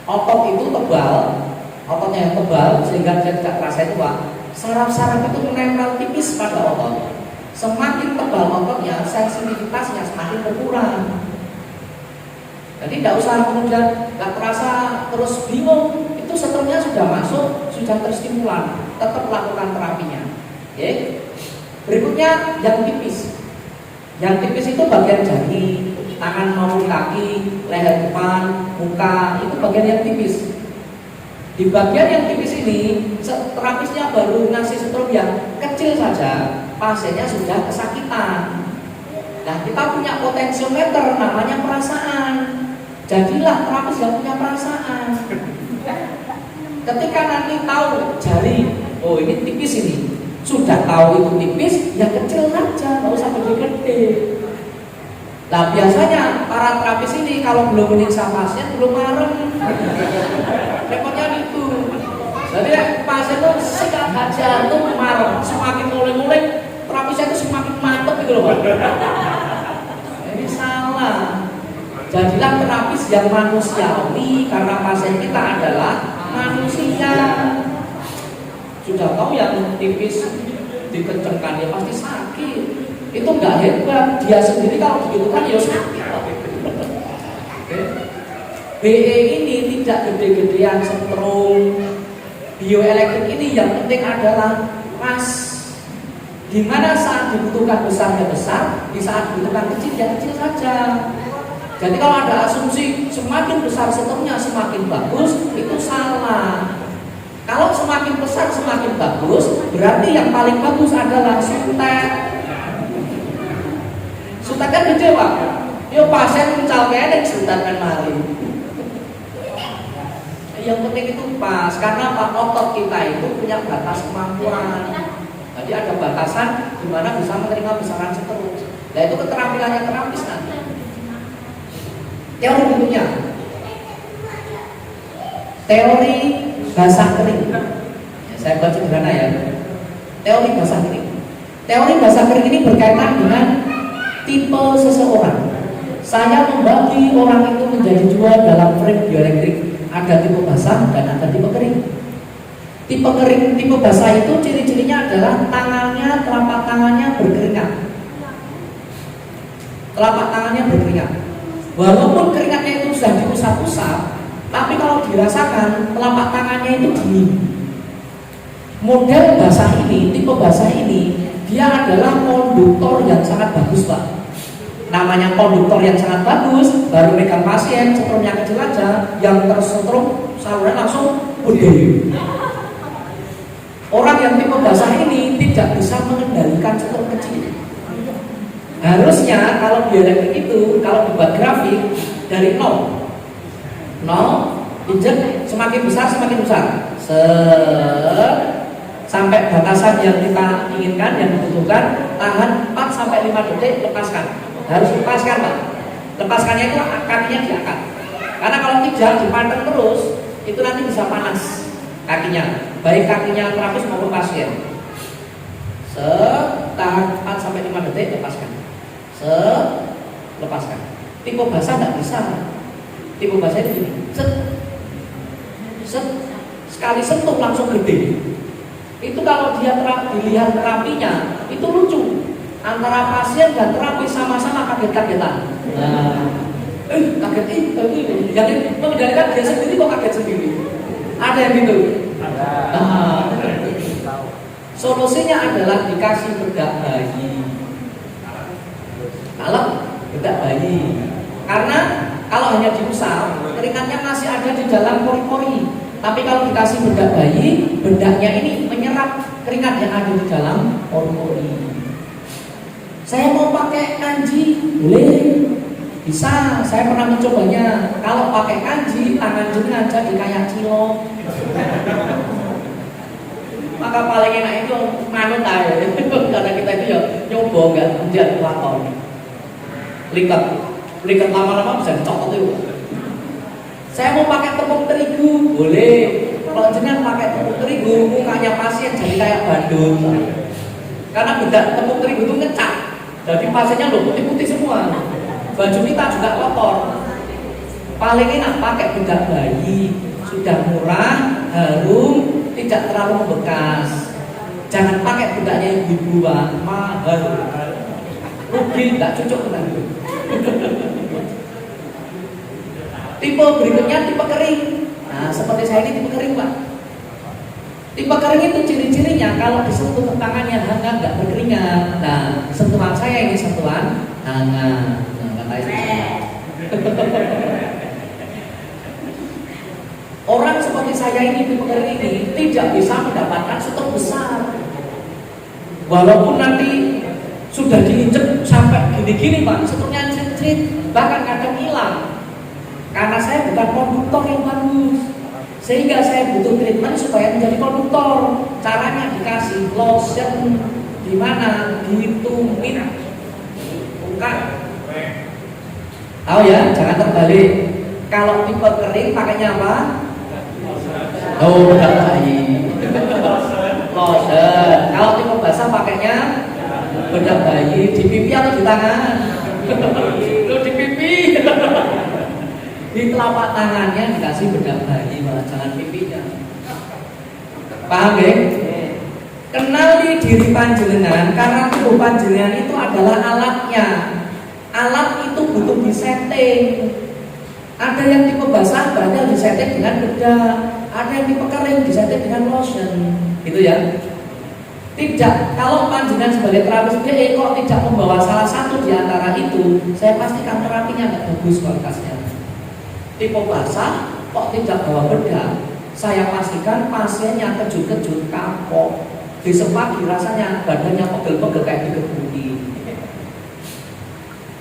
Otot itu tebal, ototnya yang tebal sehingga dia tidak terasa itu, Pak. Saraf-saraf itu menempel tipis pada otot. Semakin tebal ototnya, sensitivitasnya semakin berkurang. Jadi tidak usah kemudian nggak terasa terus bingung. Itu setrumnya sudah masuk, sudah terstimulan. Tetap lakukan terapinya. Oke. Berikutnya yang tipis. Yang tipis itu bagian jari, tangan maupun kaki, leher depan, muka, itu bagian yang tipis. Di bagian yang tipis ini, terapisnya baru ngasih setrum yang kecil saja, pasiennya sudah kesakitan. Nah, kita punya potensiometer namanya perasaan. Jadilah terapis yang punya perasaan. Ketika nanti tahu jari, oh ini tipis ini, sudah tahu itu tipis, ya kecil saja, nggak usah gede-gede. Nah biasanya para terapis ini kalau belum menyiksa pasien belum marem. Repotnya itu. Jadi pasien itu sikat aja tuh marem, semakin mulai-mulai terapisnya itu semakin mantep gitu loh, Pak. Ini salah. Jadilah terapis yang manusiawi karena pasien kita adalah manusia. Sudah tahu yang tipis dikencengkan ya pasti sakit. Itu nggak hebat, dia sendiri kalau begitu kan ya sakit. BE ini tidak gede-gedean setrum. Bioelektrik ini yang penting adalah pas. Di mana saat dibutuhkan besar ya besar, di saat dibutuhkan kecil ya kecil saja. Jadi kalau ada asumsi semakin besar setrumnya semakin bagus, itu salah. Kalau semakin besar semakin bagus, berarti yang paling bagus adalah suntek. Suntek kan gede, Pak. Yo pasien mencal kene suntekan mari. Yang penting itu pas, karena Pak otot kita itu punya batas kemampuan. Jadi ada batasan di mana bisa menerima besaran setrum. Nah itu keterampilannya terapis nanti. Teori berikutnya, teori basah kering. Saya buat sederhana ya. Teori basah kering. Teori basah kering ini berkaitan dengan tipe seseorang. Saya membagi orang itu menjadi 2 dalam frame bioelektrik. Ada tipe basah dan ada tipe kering. Tipe kering, tipe basah itu ciri-cirinya adalah tangannya, telapak tangannya berkeringat. Telapak tangannya berkeringat. Walaupun keringatnya itu sudah diusap-usap, tapi kalau dirasakan telapak tangannya itu dingin. Model basah ini, tipe basah ini, dia adalah konduktor yang sangat bagus, Pak. Namanya konduktor yang sangat bagus, baru megang pasien, setrumnya kecil aja, yang tersetrum saluran langsung gede. Orang yang tipe basah ini tidak bisa mengendalikan setrum kecil. Harusnya kalau bioelektrik itu, kalau dibuat grafik dari 0 injek semakin besar, sampai batasan yang kita inginkan, yang dibutuhkan, tahan 4-5 detik, lepaskan. Harus lepaskan, Pak. Lepaskannya itu kakinya diangkat. Karena kalau tidak dipanteng terus, itu nanti bisa panas kakinya, baik kakinya terapis maupun pasien. Tahan 4-5 detik, lepaskan. Lepaskan. Tipe basah tidak bisa. Tipe basah itu gini, sekali sentuh langsung gede. Itu kalau dia dilihat terapinya, itu lucu. Antara pasien dan terapis sama-sama kaget-kagetan. Kaget jadi mengendalikan dia sendiri kok kaget sendiri. Ada yang gitu. Solusinya adalah dikasih bedak bayi. Kalau bedak bayi, karena kalau hanya diusap, keringatnya masih ada di dalam pori-pori. Tapi kalau dikasih bedak bayi, bedaknya ini menyerap keringat yang ada di dalam pori-pori. Saya mau pakai kanji, boleh, bisa. Saya pernah mencobanya. Kalau pakai kanji, tangan jenengan jadi kayak cilok. Maka paling enak itu manut aja. Karena kita itu ya nyoba nggak menjadi lakon. Likat lama-lama bisa dicopot itu. Saya mau pakai tepung terigu, boleh. Kalau jenengan pakai tepung terigu, mukanya pasien jadi kayak bandung. Karena bedak tepung terigu itu ngecak. Jadi pasiennya loh putih-putih semua. Baju kita juga kotor. Paling enak pakai bedak bayi. Sudah murah, harum, tidak terlalu membekas. Jangan pakai bedaknya ibu-ibu, mahal. Rugi, tidak cocok dengan itu. Tipe berikutnya tipe kering. Nah, seperti saya ini tipe kering, Pak. Tipe kering itu ciri-cirinya kalau disentuh tangannya hangat, nggak berkeringat. Nah, sentuhan saya ini sentuhan hangat. Nah, katanya saya. Orang seperti saya ini tipe kering ini tidak bisa mendapatkan stroke besar. Walaupun nanti sudah diinjek sampai gini-gini, Pak, stroke-nya cerit, bahkan kadang hilang. Karena saya bukan konduktor yang bagus, sehingga saya butuh treatment supaya menjadi konduktor. Caranya dikasih lotion di mana ditumit, bukan. Tahu ya, jangan terbalik. Kalau tipe kering pakainya apa? Oh, bedak bayi. Lotion. Kalau tipe basah pakainya bedak bayi di pipi atau di tangan? Lu di pipi. Di telapak tangannya dikasih bedak bayi, malah jangan pipinya. Paham ya? Kenali diri panjenengan karena tubuh panjenengan itu adalah alatnya. Alat itu butuh disetting. Ada yang tipe basah berarti harus disetting dengan bedak. Ada yang tipe kering disetting dengan lotion. Gitu ya. Tidak, kalau panjenengan sebagai terapis DE kok tidak membawa salah satu di antara itu, saya pastikan terapinya nggak bagus kualitasnya. Tipe basah kok tidak bawa bedak, saya pastikan pasiennya kejut-kejut, kapok, disepaki rasanya badannya pegel-pegel kayak digebudi.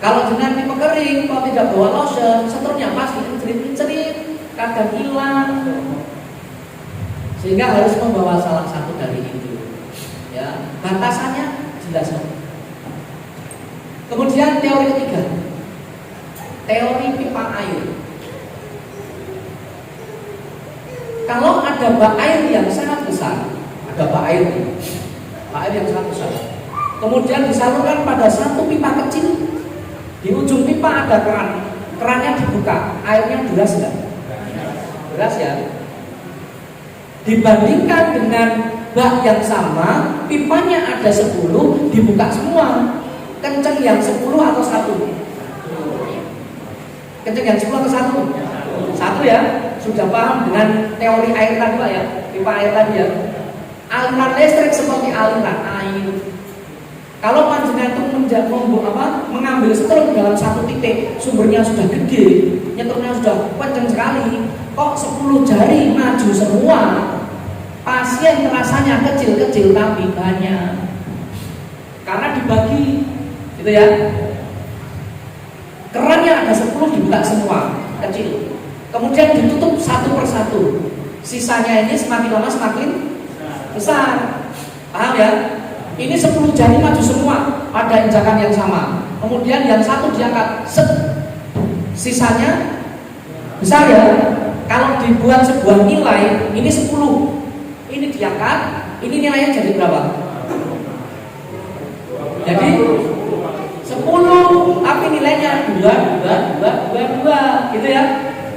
Kalau dengan tipe kering kok tidak bawa lotion, seterusnya pasti cerit-cerit, kadang hilang. Sehingga harus membawa salah satu dari itu. Ya, batasannya jelas. Kemudian teori ketiga, teori pipa air. Kalau ada bak air yang sangat besar, ada bak air yang sangat besar, kemudian disalurkan pada satu pipa kecil, di ujung pipa ada kerannya dibuka, airnya deras enggak? Deras ya. Dibandingkan dengan bak yang sama, pipanya ada 10, dibuka semua. Kenceng yang 10 atau 1? Kenceng yang 10 atau 1? 1 ya. Sudah paham dengan teori air tadi Pak ya? Pipa air tadi ya. Aliran listrik seperti aliran air. Kalau panjenengan itu mengambil setrum dalam satu titik, sumbernya sudah gede, nyetrumnya sudah kenceng sekali, kok 10 jari maju semua, pasien rasanya kecil-kecil tapi banyak, karena dibagi, gitu ya. Kerannya ada 10 dibuka semua, kecil, kemudian ditutup satu persatu, sisanya ini semakin lama semakin besar, paham ya? Ini 10 jari maju semua pada injakan yang sama. Kemudian yang satu diangkat, sisanya besar ya. Kalau dibuat sebuah nilai, ini 10, ini diangkat, ini nilainya jadi berapa? Jadi 10, tapi nilainya 2, gitu ya.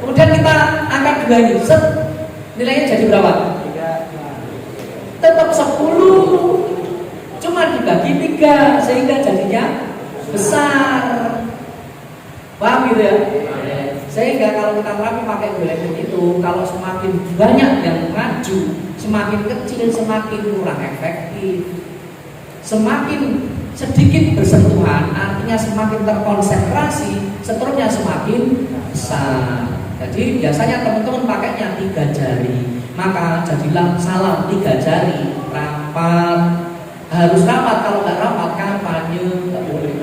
Kemudian kita angkat 2 ini, nilainya jadi berapa? Tetap 10. Cuma dibagi 3 sehingga jadinya besar. Paham gitu ya? Sehingga kalau kita terapi pakai bioelektrik itu, kalau semakin banyak yang maju, semakin kecil semakin kurang efektif. Semakin sedikit bersentuhan, artinya semakin terkonsentrasi, seterusnya semakin besar. Jadi biasanya teman-teman pakainya 3 jari. Maka jadilah salam 3 jari, rapat. Harus rapat, kalau nggak rapat kampanye nggak boleh.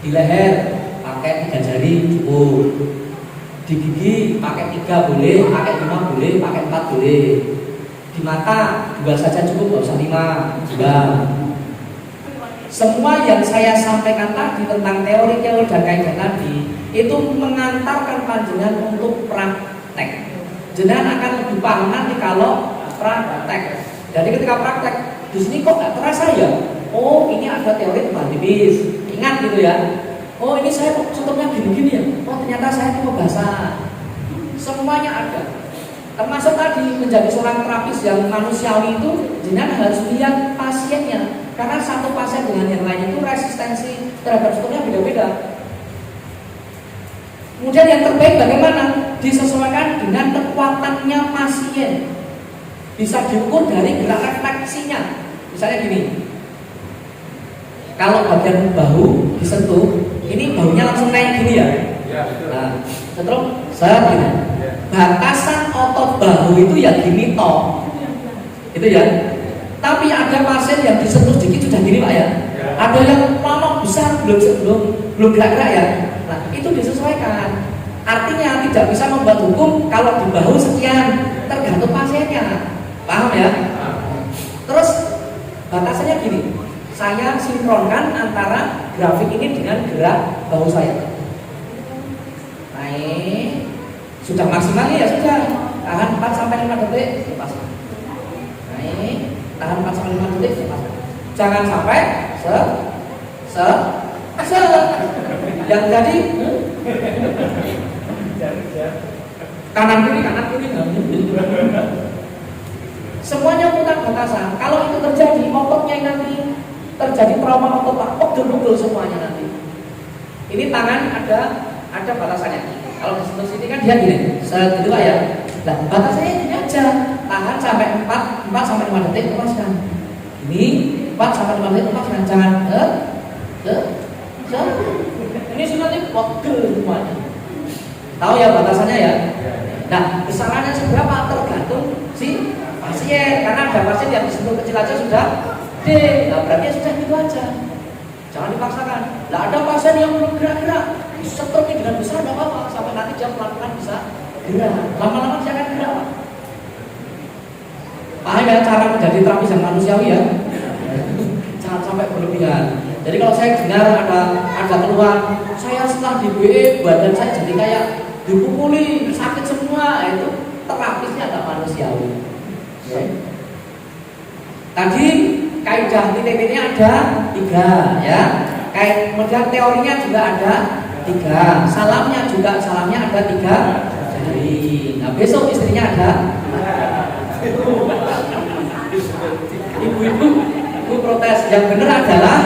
Di leher pakai 3 jari cukup. Di gigi pakai 3 boleh, pakai 5 boleh, pakai 4 boleh. Di mata 2 saja cukup, nggak usah 5 juga. Semua yang saya sampaikan tadi tentang teori-teori dan kaidah tadi itu mengantarkan panjenengan untuk praktek. Jenengan akan lebih paham nanti kalau praktek. Jadi ketika praktek di sini kok nggak terasa ya? Oh ini ada teori tebal tipis. Ingat gitu ya. Oh ini saya kok contohnya gini-gini ya. Oh ternyata saya itu bahasa. Semuanya ada. Termasuk tadi menjadi seorang terapis yang manusiawi itu, jenengan harus lihat pasiennya. Karena satu pasien dengan yang lain itu resistensi terhadap strukturnya beda-beda. Kemudian yang terbaik bagaimana? Disesuaikan dengan kekuatannya pasien. Bisa diukur dari gerak refleksinya. Misalnya gini, kalau bagian bahu disentuh, ini bahunya langsung naik gini ya. Nah, terus saya gini, batasan otot bahu itu ya gini toh, itu ya. Tapi ada pasien yang disentuh sedikit sudah gini Pak ya. Ada yang lama besar belum gerak-gerak ya. Nah, itu disesuaikan. Artinya tidak bisa membuat hukum kalau di bahu sekian, tergantung pasiennya. Paham ya? Terus batasannya gini, saya sinkronkan antara grafik ini dengan gerak bahu saya. Naik, sudah maksimal ya sudah, tahan 4-5 detik, lepaskan. Naik, tahan 4-5 detik, lepaskan. Jangan sampai yang tadi kanan kiri. Semuanya putar batasan. Kalau itu terjadi, ototnya nanti terjadi trauma otot Pak, pegel-pegel semuanya nanti. Ini tangan ada batasannya. Kalau di sini kan dia gini, segitu Pak ya. Nah, batasannya ini aja. Tahan sampai 4-5 detik, lepaskan. Ini 4-5 detik, lepaskan. Jangan ini sih nanti pegel semuanya. Tahu ya batasannya ya? Nah, besarannya seberapa tergantung si pasien, karena ada pasien yang disentuh kecil aja sudah gede, nah berarti sudah gitu aja, jangan dipaksakan. Nah ada pasien yang belum gerak-gerak, disetrumnya dengan besar nggak apa-apa, sampai nanti dia pelan-pelan bisa gerak, lama-lama dia akan gerak. Paham ya cara menjadi terapis yang manusiawi ya? Jangan sampai berlebihan. Jadi kalau saya dengar ada keluhan, saya setelah di BE badan saya jadi kayak dipukuli, sakit semua, itu terapisnya nggak manusiawi. Tadi kaidah titik-titiknya ada 3 ya. Kemudian teorinya juga ada 3. Salamnya ada 3 jari. Nah besok istrinya ada. Ibu protes. Yang benar adalah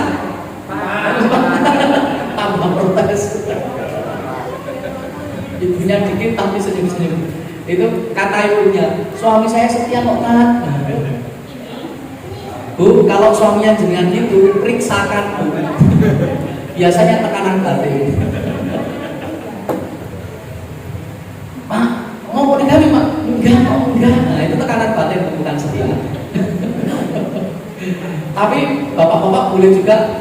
tambah protes. Ibunya dikit tapi senyum-senyum. Itu kata ibunya, suami saya setia kok Mat. Bu, kalau suaminya jenengan gitu, periksakan Bu. Biasanya tekanan batin. Mak, mau poligami Mak? Enggak. Nah, itu tekanan batin bukan setia. Tapi bapak-bapak boleh juga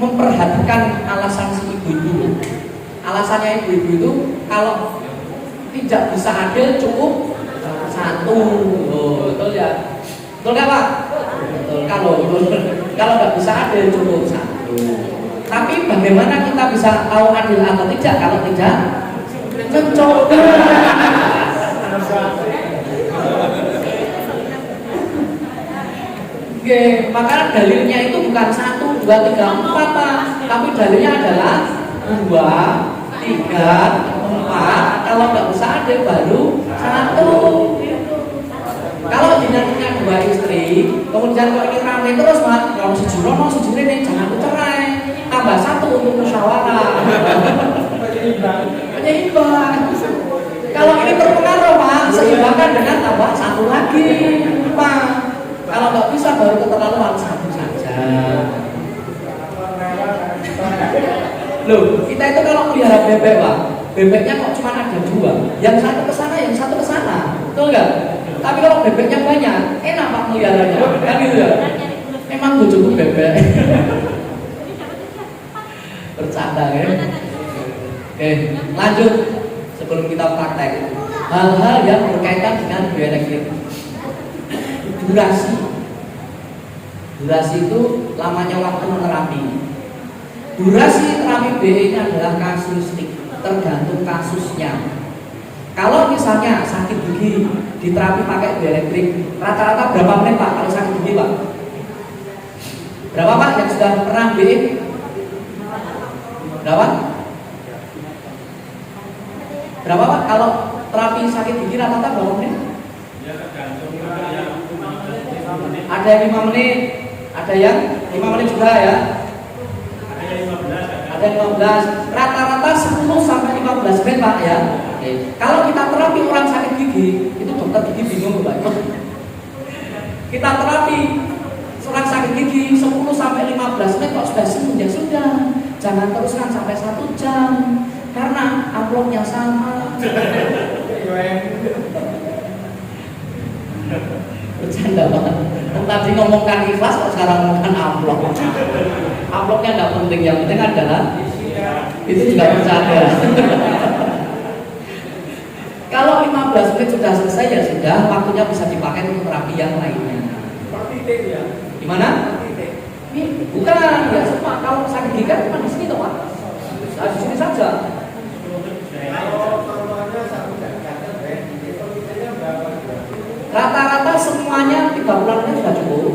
memperhatikan alasan si ibu-ibu. Alasannya ibu-ibu itu kalau tidak bisa adil cukup satu. Oh, betul ya? Betul nggak Pak? Betul. Kalau nggak bisa adil cukup satu. Tapi bagaimana kita bisa tahu adil atau tidak kalau tidak mencoba? Oke, maka dalilnya itu bukan 1, 2, 3, 4 Pak. Tapi dalilnya adalah 2, 3, 4. Kalau nggak bisa adil baru 1. Kalau jenengan punya 2 istri, kemudian kok ini rame terus Pak, kalau si ini jangan cerai. Tambah 1 untuk musyawarah. Penyeimbang. Kalau ini berpengaruh Pak, seimbangkan dengan tambah 1 lagi Pak. Kalau nggak bisa baru keterlaluan 1 saja. Loh, kita itu kalau pelihara bebek Pak, bebeknya kok cuma ada 2, yang satu ke sana, yang satu ke sana, betul nggak? Tapi kalau bebeknya banyak, enak Pak meliharanya, kan gitu ya? Emang bojoku bebek. Bercanda ya. Oke, lanjut sebelum kita praktek. Hal-hal yang berkaitan dengan bioelektrik. Durasi itu lamanya waktu terapi. Durasi terapi BE ini adalah kasuistik, tergantung kasusnya. Kalau misalnya sakit gigi diterapi pakai bioelektrik, rata-rata berapa menit Pak kalau sakit gigi Pak? Berapa Pak yang sudah pernah BE? Berapa? Berapa Pak kalau terapi sakit gigi rata-rata berapa menit? Ada yang 5 menit, ada yang 5 menit juga ya. Ada yang 15, rata-rata 10 sampai 15 menit Pak ya. Oke. Kalau kita terapi orang sakit gigi, itu dokter gigi bingung Pak. Kita terapi orang sakit gigi 10 sampai 15 menit kok sudah sembuh ya sudah. Jangan teruskan sampai 1 jam karena amplopnya sama. Bercanda banget. Tadi ngomongkan ikhlas kok sekarang ngomongkan amplop. Amplopnya nggak penting, yang penting adalah itu juga bercanda. Kalau 15 menit sudah selesai ya sudah, waktunya bisa dipakai untuk terapi yang lainnya. Gimana? Bukan, ya semua. Kalau sakit gigi kan cuma di sini toh Pak. Nah, di sini saja. Rata-rata semuanya 3 bulan ini sudah cukup.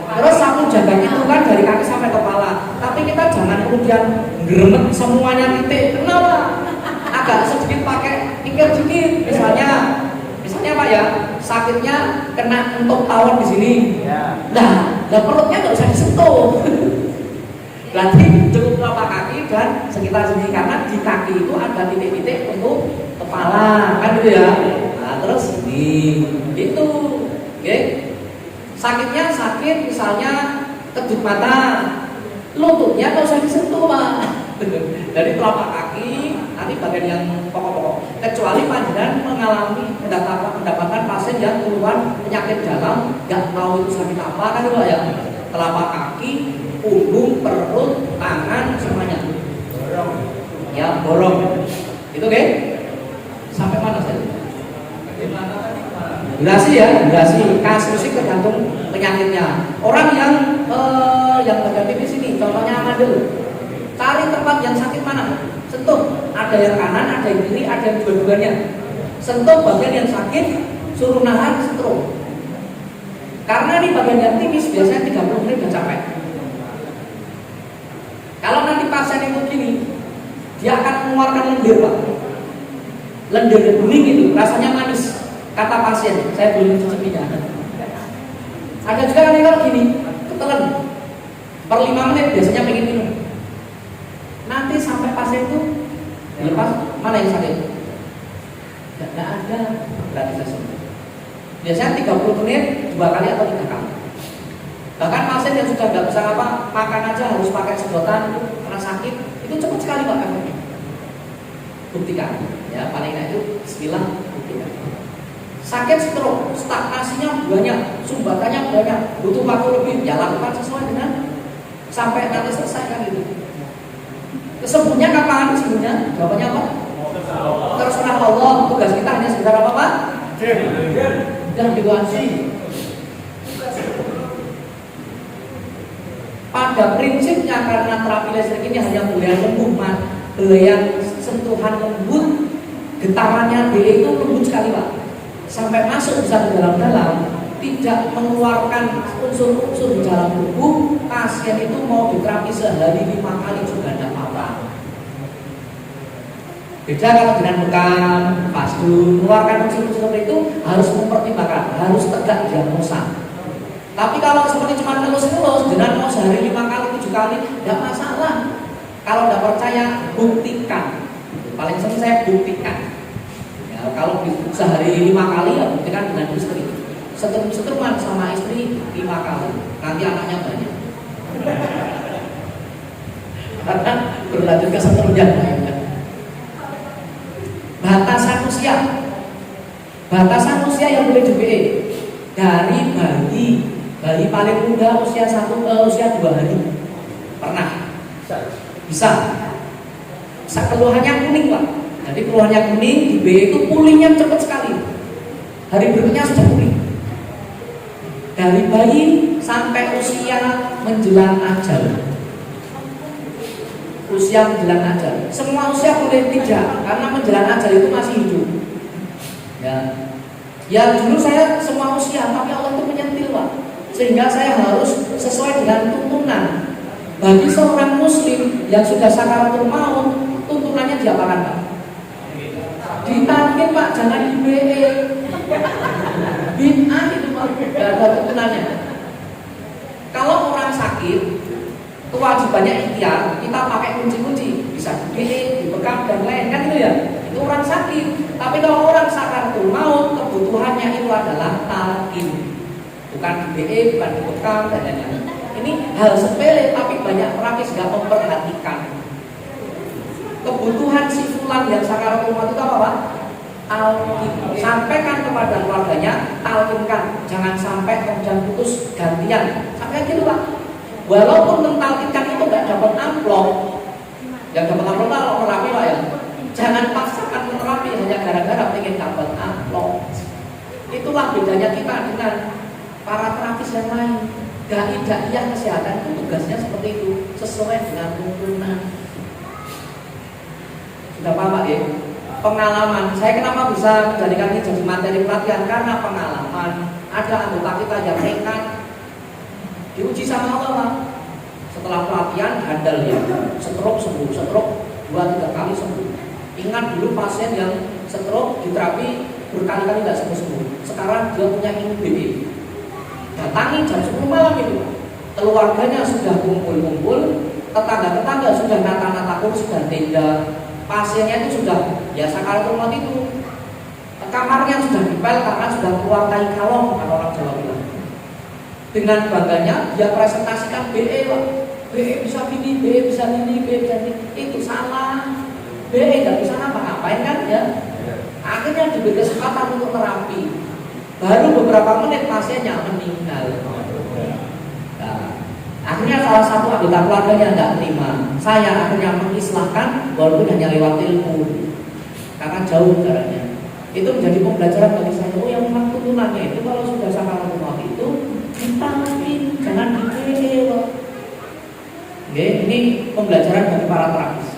Terus sapu jagat itu kan dari kaki sampai kepala. Tapi kita jangan kemudian geremet semuanya titik. Kenapa? Agak sedikit pakai pikir sedikit. Misalnya Pak ya, sakitnya kena untuk tawon di sini. Nah, perutnya nggak usah disentuh. Berarti cukup telapak kaki dan sekitar sini, karena di kaki itu ada titik-titik untuk kepala, kan gitu ya. Nah, terus ini itu, oke. Sakitnya sakit misalnya kedut mata, lututnya nggak usah disentuh Pak. Dari telapak kaki nanti bagian yang pokok-pokok. Kecuali panjenengan mengalami mendapatkan pasien yang keluhan penyakit dalam, nggak tahu itu sakit apa kan itu ya. Telapak kaki, punggung, perut, tangan, semuanya. Ya, borong. Itu oke? Sampai mana saya? Durasi ya, durasi. Kasusnya tergantung penyakitnya. Orang yang bagian tipis ini, contohnya amandel. Cari tempat yang sakit mana? Sentuh. Ada yang kanan, ada yang kiri, ada yang dua-duanya. Sentuh bagian yang sakit, suruh nahan, stroke. Karena di bagian yang tipis biasanya 30 menit udah capek. Kalau nanti pasien itu gini, dia akan mengeluarkan lendir Pak. lendir bening itu rasanya manis, kata pasien. Saya belum mencicipinya. Ada juga kan kalau gini, ketelan per 5 menit biasanya pengen minum. Nanti sampai pasien itu dilepas, mana yang sakit? Nggak ada, berarti saya sembuh. Biasanya 30 menit 2 kali atau 3 kali. Bahkan pasien yang sudah nggak bisa apa, makan aja harus pakai sedotan itu karena sakit, itu cepat sekali Pak efeknya. Buktikan, ya paling enak itu bismillah, buktikan. Sakit stroke, stagnasinya banyak, sumbatannya banyak, butuh waktu lebih, ya lakukan sesuai dengan sampai nanti selesai kan gitu. Kesembuhnya kapan? Kesembuhnya? Jawabannya apa? Terserah Allah. Tugas kita hanya sekedar apa Pak? Dan situasi. Pada prinsipnya karena terapi listrik ini hanya boleh lembut, yang sentuhan lembut, getarannya BE itu lembut sekali Pak. Sampai masuk bisa ke dalam-dalam, tidak mengeluarkan unsur-unsur di dalam tubuh. Pasien itu mau diterapi sehari 5 kali juga tidak apa-apa. Beda kalau dengan bekam, pasdu, mengeluarkan unsur-unsur itu harus mempertimbangkan, harus tegak diagnosa. Tapi kalau seperti cuma ngelus-ngelus, dengan mau sehari 5 kali, 7 kali, tidak masalah. Kalau tidak percaya, buktikan. Paling sering saya buktikan. Ya, kalau sehari 5 kali ya buktikan dengan istri. Setrum-setruman sama istri 5 kali, nanti anaknya banyak. Karena berlanjut ke seterusnya. Batasan usia yang boleh di-BE dari bayi paling muda usia 2 hari pernah bisa keluhannya kuning Pak. Jadi keluhannya kuning di BE itu pulihnya cepat sekali, hari berikutnya sudah pulih. Dari bayi sampai usia menjelang ajal. Usia menjelang ajal. Semua usia boleh tidak, karena menjelang ajal itu masih hidup. Ya dulu saya semua usia, tapi Allah itu menyentil Pak. Sehingga saya harus sesuai dengan tuntunan. Bagi seorang muslim yang sudah sakaratul maut, tuntunannya diapakan Pak? Ditanggih Pak, jangan di-BE. Bid'ah itu Pak, gak ada tuntunannya. Kalau orang sakit, kewajibannya ikhtiar, kita pakai kunci-kunci, bisa di-BE, dibekam dan lain kan itu ya. Itu orang sakit. Tapi kalau orang sakaratul maut, kebutuhannya itu adalah talqin. Bukan di-BE, bukan dibekam dan lain-lain. Ini hal sepele tapi banyak terapis gak memperhatikan. Kebutuhan si fulan yang sakaratul maut itu apa Pak? Talqin. Sampaikan kepada keluarganya, talqinkan. Jangan sampai kemudian putus gantian. Sampai gitu Pak. Walaupun mentalqinkan itu gak dapat amplop. Yang dapat amplop kalau terapi Pak ya. Jangan paksakan menerapi hanya gara-gara pengen dapat amplop. Itulah bedanya kita dengan para terapis yang lain. Da'i-da'iyah kesehatan itu tugasnya seperti itu, sesuai dengan tuntunan. Sudah paham Pak ya? Pengalaman, saya kenapa bisa menjadikan ini jadi materi pelatihan? Karena pengalaman. Ada anggota kita yang nekat diuji sama Allah Pak. Setelah pelatihan handal ya, stroke sembuh, stroke 2-3 kali sembuh. Ingat dulu pasien yang stroke diterapi berkali-kali tidak sembuh-sembuh. Sekarang dia punya BE. Datangi jam 10 malam itu, keluarganya sudah kumpul-kumpul, tetangga-tetangga sudah nata-nata kursi dan tenda, pasiennya itu sudah ya sakaratul maut itu, kamarnya sudah dipel karena sudah keluar tai kalong, kalau orang Jawa bilang. Dengan bangganya dia presentasikan BE Pak. BE bisa gini, BE bisa gini, BE bisa gini. Itu salah. BE nggak bisa ngapa-ngapain kan ya. Akhirnya diberi kesempatan untuk terapi. Baru beberapa menit pasiennya meninggal. Nah, akhirnya salah satu anggota keluarganya tidak terima. Saya akhirnya mengislahkan walaupun hanya lewat ilmu, karena jauh jaraknya. Itu menjadi pembelajaran bagi saya. Oh yang memang tuntunannya itu kalau sudah sakaratul maut itu ditangkapin, jangan di-BE. Ini pembelajaran bagi para terapis.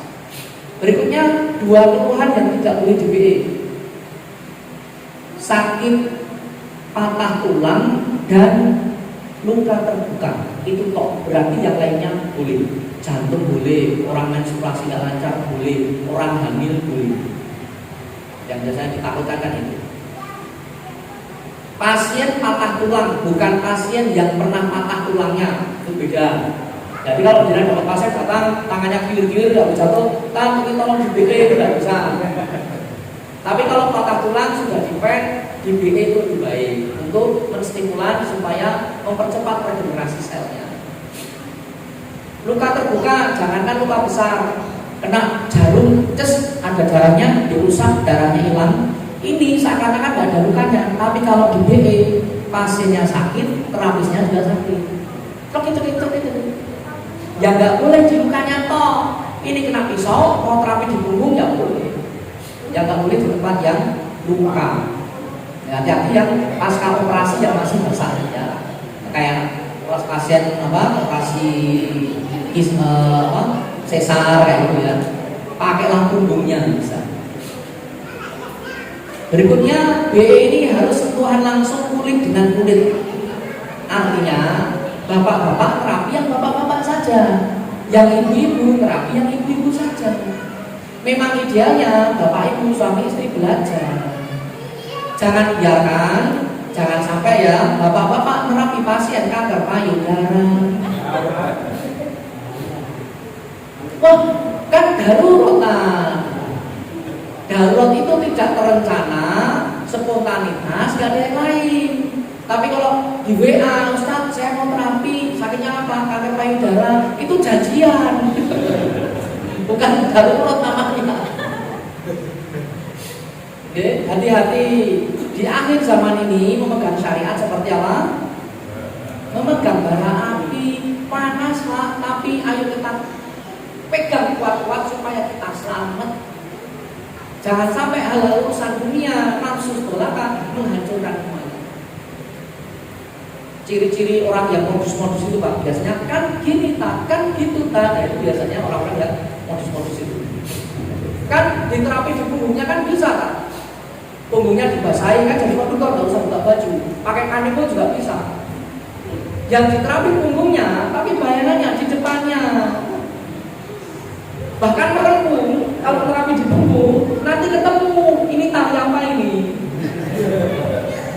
Berikutnya 2 keluhan yang tidak boleh di-BE. Sakit patah tulang dan luka terbuka itu tok, berarti yang lainnya boleh. Jantung boleh, orang menstruasi nggak lancar boleh, orang hamil boleh. Yang biasanya ditakutkan kan itu. Pasien patah tulang, bukan pasien yang pernah patah tulangnya, itu beda. Jadi kalau benar dapat pasien datang tangannya kilir-kilir nggak bisa tuh, ini tolong di BE nggak bisa. Tapi kalau patah tulang sudah di-pen, di BE itu lebih baik untuk menstimulan supaya mempercepat regenerasi selnya. Luka terbuka, jangankan luka besar, kena jarum, ada darahnya, dirusak, darahnya hilang. Ini seakan-akan tidak ada lukanya, tapi kalau di BE pasiennya sakit, terapisnya juga sakit. Itu. Yang nggak boleh di lukanya toh. Ini kena pisau, mau terapi di punggung ya boleh. Yang nggak boleh di tempat yang luka. Ya, hati-hati yang pasca operasi yang masih besar ya. Kayak pasien operasi sesar kayak gitu ya. Pakailah punggungnya bisa. Berikutnya BE ini harus sentuhan langsung kulit dengan kulit. Artinya bapak-bapak terapi yang bapak-bapak saja, yang ibu-ibu terapi yang ibu-ibu saja. Memang idealnya bapak ibu suami istri belajar. Jangan biarkan, jangan sampai ya bapak-bapak terapi pasien kanker payudara. Wah, kan darurat. Darurat itu tidak terencana, spontanitas, gak ada yang lain. Tapi kalau di WA, Ustaz saya mau terapi, sakitnya apa? Kanker payudara, itu janjian. Bukan darurat namanya. Oke, hati-hati. Di akhir zaman ini memegang syariat seperti apa? Memegang bara api, panas lah, tapi ayo kita pegang kuat-kuat supaya kita selamat. Jangan sampai hal urusan dunia, nafsu belaka menghancurkan semuanya. Ciri-ciri orang yang modus-modus itu Pak, biasanya kan gini tak, kan gitu tak. Itu biasanya orang-orang yang modus-modus itu. Kan di terapi di punggungnya kan bisa tak? Punggungnya dibasahi kan jadi konduktor, nggak usah buka baju. Pakai kaniko juga bisa. Yang di terapi punggungnya, tapi bayangannya di depannya. Bahkan merengkung, kalau terapi di punggung nanti ketemu ini tali apa ini.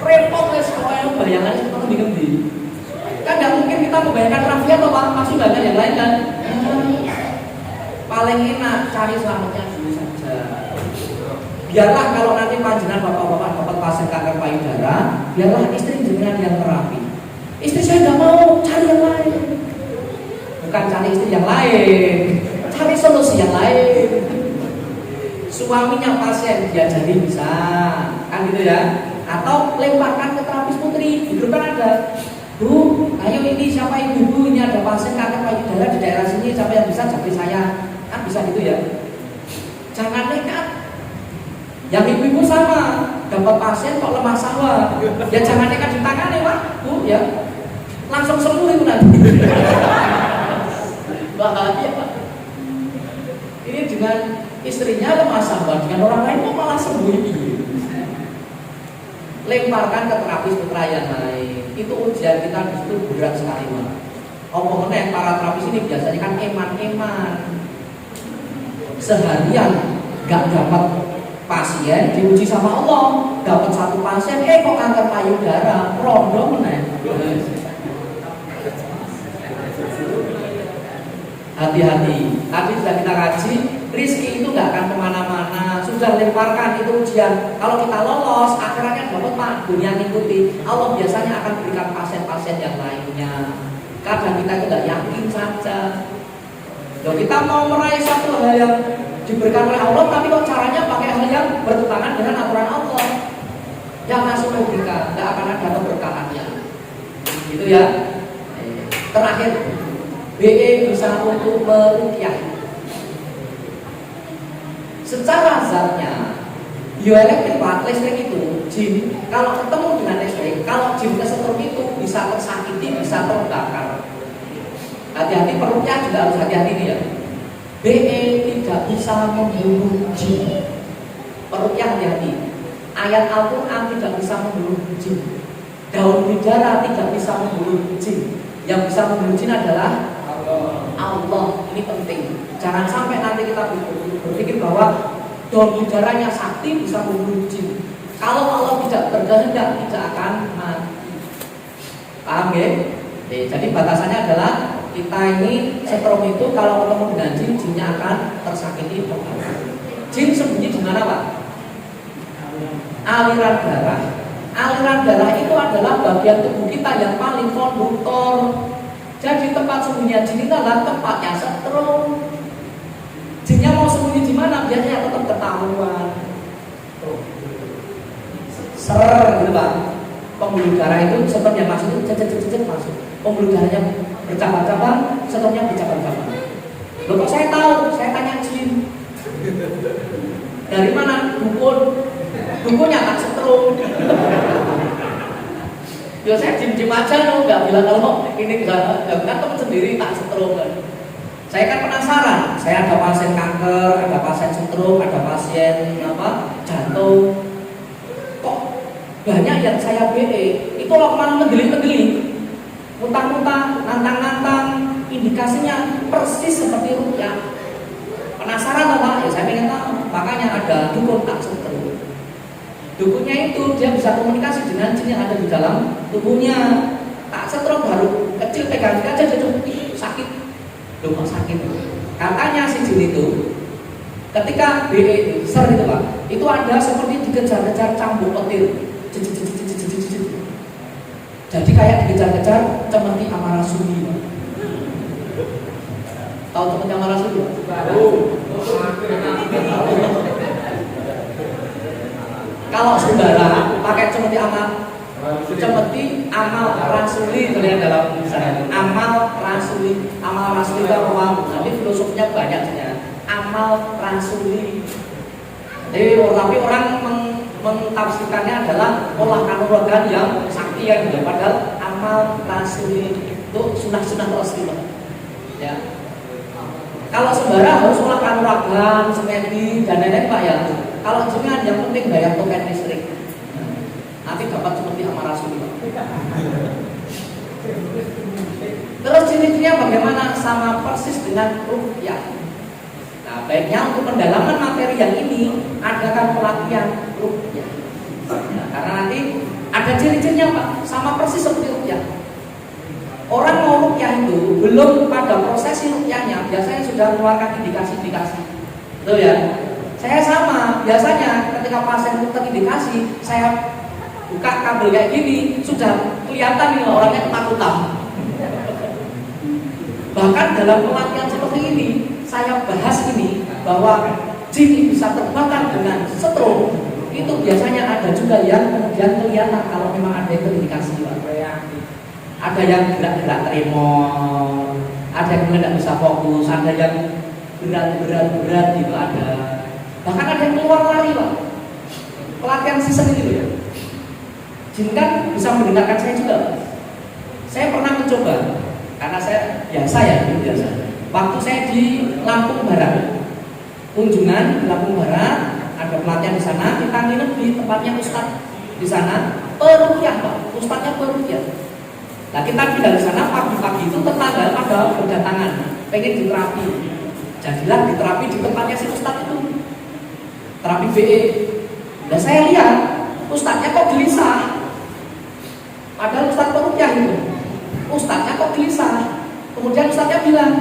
Repot ya soalnya bayangannya seperti ngendi. Kan nggak mungkin kita membayangkan Raffi atau Pak, masih banyak yang lain kan. Paling enak cari selamatnya dulu saja. Biarlah kalau nanti panjenengan bapak-bapak dapat pasien kanker payudara, biarlah istri jenengan yang terapi. Istri saya nggak mau, cari yang lain. Bukan cari istri yang lain, cari solusi yang lain. Suaminya pasien dia jadi bisa, kan gitu ya. Atau lemparkan ke terapis putri, itu kan ada. Bu, ayo ini siapa ibu-ibu, ini ada pasien kanker payudara di daerah sini, siapa yang bisa japri saya, kan bisa gitu ya. Jangan nekat. Yang ibu-ibu sama, dapat pasien kok lemah sawah, ya jangan nekat ditangani Pak, Bu ya, langsung sembuh itu nanti. Bahaya Pak. Ini dengan istrinya lemah sawah, dengan orang lain kok malah sembuh gitu. Lemparkan ke terapis putra yang lain. Itu ujian kita disitu berat sekali Pak. Omongnya para terapis ini biasanya kan eman-eman. Seharian gak dapat pasien diuji sama Allah, dapat satu pasien, kok kanker payudara, rondo meneh. Hati-hati. Tadi sudah kita kaji, rizki itu nggak akan kemana-mana. Sudah lemparkan itu ujian. Kalau kita lolos, akhirnya dapat Pak, dunia ngikuti. Allah biasanya akan berikan pasien-pasien yang lainnya. Kadang kita itu nggak yakin saja. Loh, kita mau meraih satu hal yang diberikan oleh Allah, tapi kok caranya pakai hal yang bertentangan dengan aturan Allah. Yang langsung memberikan, nggak akan ada keberkahannya. Gitu ya. Terakhir, BE bisa untuk meruqyah. Secara zatnya, bioelektrik Pak, listrik itu, jin, kalau ketemu dengan listrik, kalau jin kesetrum itu bisa tersakiti, bisa terbakar. Hati-hati, peruqyah juga harus hati-hati nih ya. BE tidak bisa membunuh jin. Peruqyah hati-hati. Ayat Al-Quran tidak bisa membunuh jin. Daun bidara tidak bisa membunuh jin. Yang bisa membunuh jin adalah Allah. Ini penting. Jangan sampai nanti kita berpikir bahwa donor darahnya sakti bisa membunuh jin. Kalau Allah tidak berkehendak tidak akan mati. Paham ya? Jadi batasannya adalah kita ini setrum itu kalau ketemu dengan jin, jinnya akan tersakiti. Jin sembunyi di mana Pak? Aliran darah. Aliran darah itu adalah bagian tubuh kita yang paling konduktor. Jadi tempat sembunyinya jin itu adalah tempatnya setrum. Jinnya mau sembunyi di mana? Biasanya tetap ketahuan. Ser gitu Pak. Pembuluh darah itu setelahnya masuk, cecet masuk. Pembuluh darahnya bercabang-cabang, setelahnya bercabang-cabang. Loh kok saya tahu? Saya tanya jin. Dari mana? Dukun. Dukunnya tak setrum. Ya saya jim-jim aja loh, nggak bilang kalau ini nggak temen sendiri tak setrum kan. Saya kan penasaran. Saya ada pasien kanker, ada pasien stroke, ada pasien jantung. Kok banyak yang saya BE itu malah mendeli-mendeli, muntah-muntah, nantang-nantang, indikasinya persis seperti rukyah. Penasaran Pak? Ya saya pengen tahu. Makanya ada dukun tak setrum. Dukunnya itu dia bisa komunikasi dengan jin yang ada di dalam tubuhnya. Tak setrum baru kecil pegang aja jatuh sakit. Loh kok sakit? Katanya si jin itu ketika BE ser itu Pak, itu ada seperti dikejar-kejar cambuk petir. Jadi kayak dikejar-kejar cemeti Amarasuli. Tahu cemeti Amarasuli? Kalau saudara pakai cemeti amal rasuli terlihat dalam misalnya amal rasuli itu apa? Nanti filosofinya banyak saja. Amal rasuli. Tapi orang mentafsirkannya adalah olah kanuragan yang sakti yang padahal amal rasuli itu sunah-sunah Rasulullah. Ya. Kalau saudara harus olah kanuragan, semedi dan lain-lain Pak ya. Kalau jangan yang penting bayar token listrik. Nanti dapat seperti amal Rasulullah. Terus ciri-cirinya bagaimana? Sama persis dengan rukyah. Nah, baiknya untuk pendalaman materi yang ini adakan pelatihan rukyah. Nah, karena nanti ada ciri-cirinya Pak, sama persis seperti rukyah. Orang mau rukyah itu belum pada prosesi rukyahnya biasanya sudah mengeluarkan indikasi-indikasi. Betul ya? Saya sama, biasanya ketika pasien terindikasi, saya buka kabel kayak gini, sudah kelihatan nih orangnya ketakutan. Bahkan dalam pelatihan seperti ini, saya bahas ini bahwa jin bisa terbakar dengan setrum. Itu biasanya ada juga yang kemudian kelihatan kalau memang ada terindikasi. Ada yang gerak-gerak tremor, ada yang tidak bisa fokus, ada yang berat gitu ada. Bahkan ada yang keluar lari Pak. Pelatihan season itu ya. Jin kan bisa mendengarkan saya juga Pak. Saya pernah mencoba karena saya biasa. Waktu saya di Lampung Barat, kunjungan di Lampung Barat, ada pelatihan di sana, kita nginep di tempatnya Ustadz di sana, perukyah Pak, Ustadznya perukyah. Nah kita pindah di sana pagi-pagi itu tetangga pada berdatangan, pengen diterapi. Jadilah diterapi di tempatnya si Ustadz itu, terapi BE. Dan saya lihat Ustadznya kok gelisah, padahal Ustadz perukyah itu. Ustadznya kok gelisah. Kemudian Ustadznya bilang,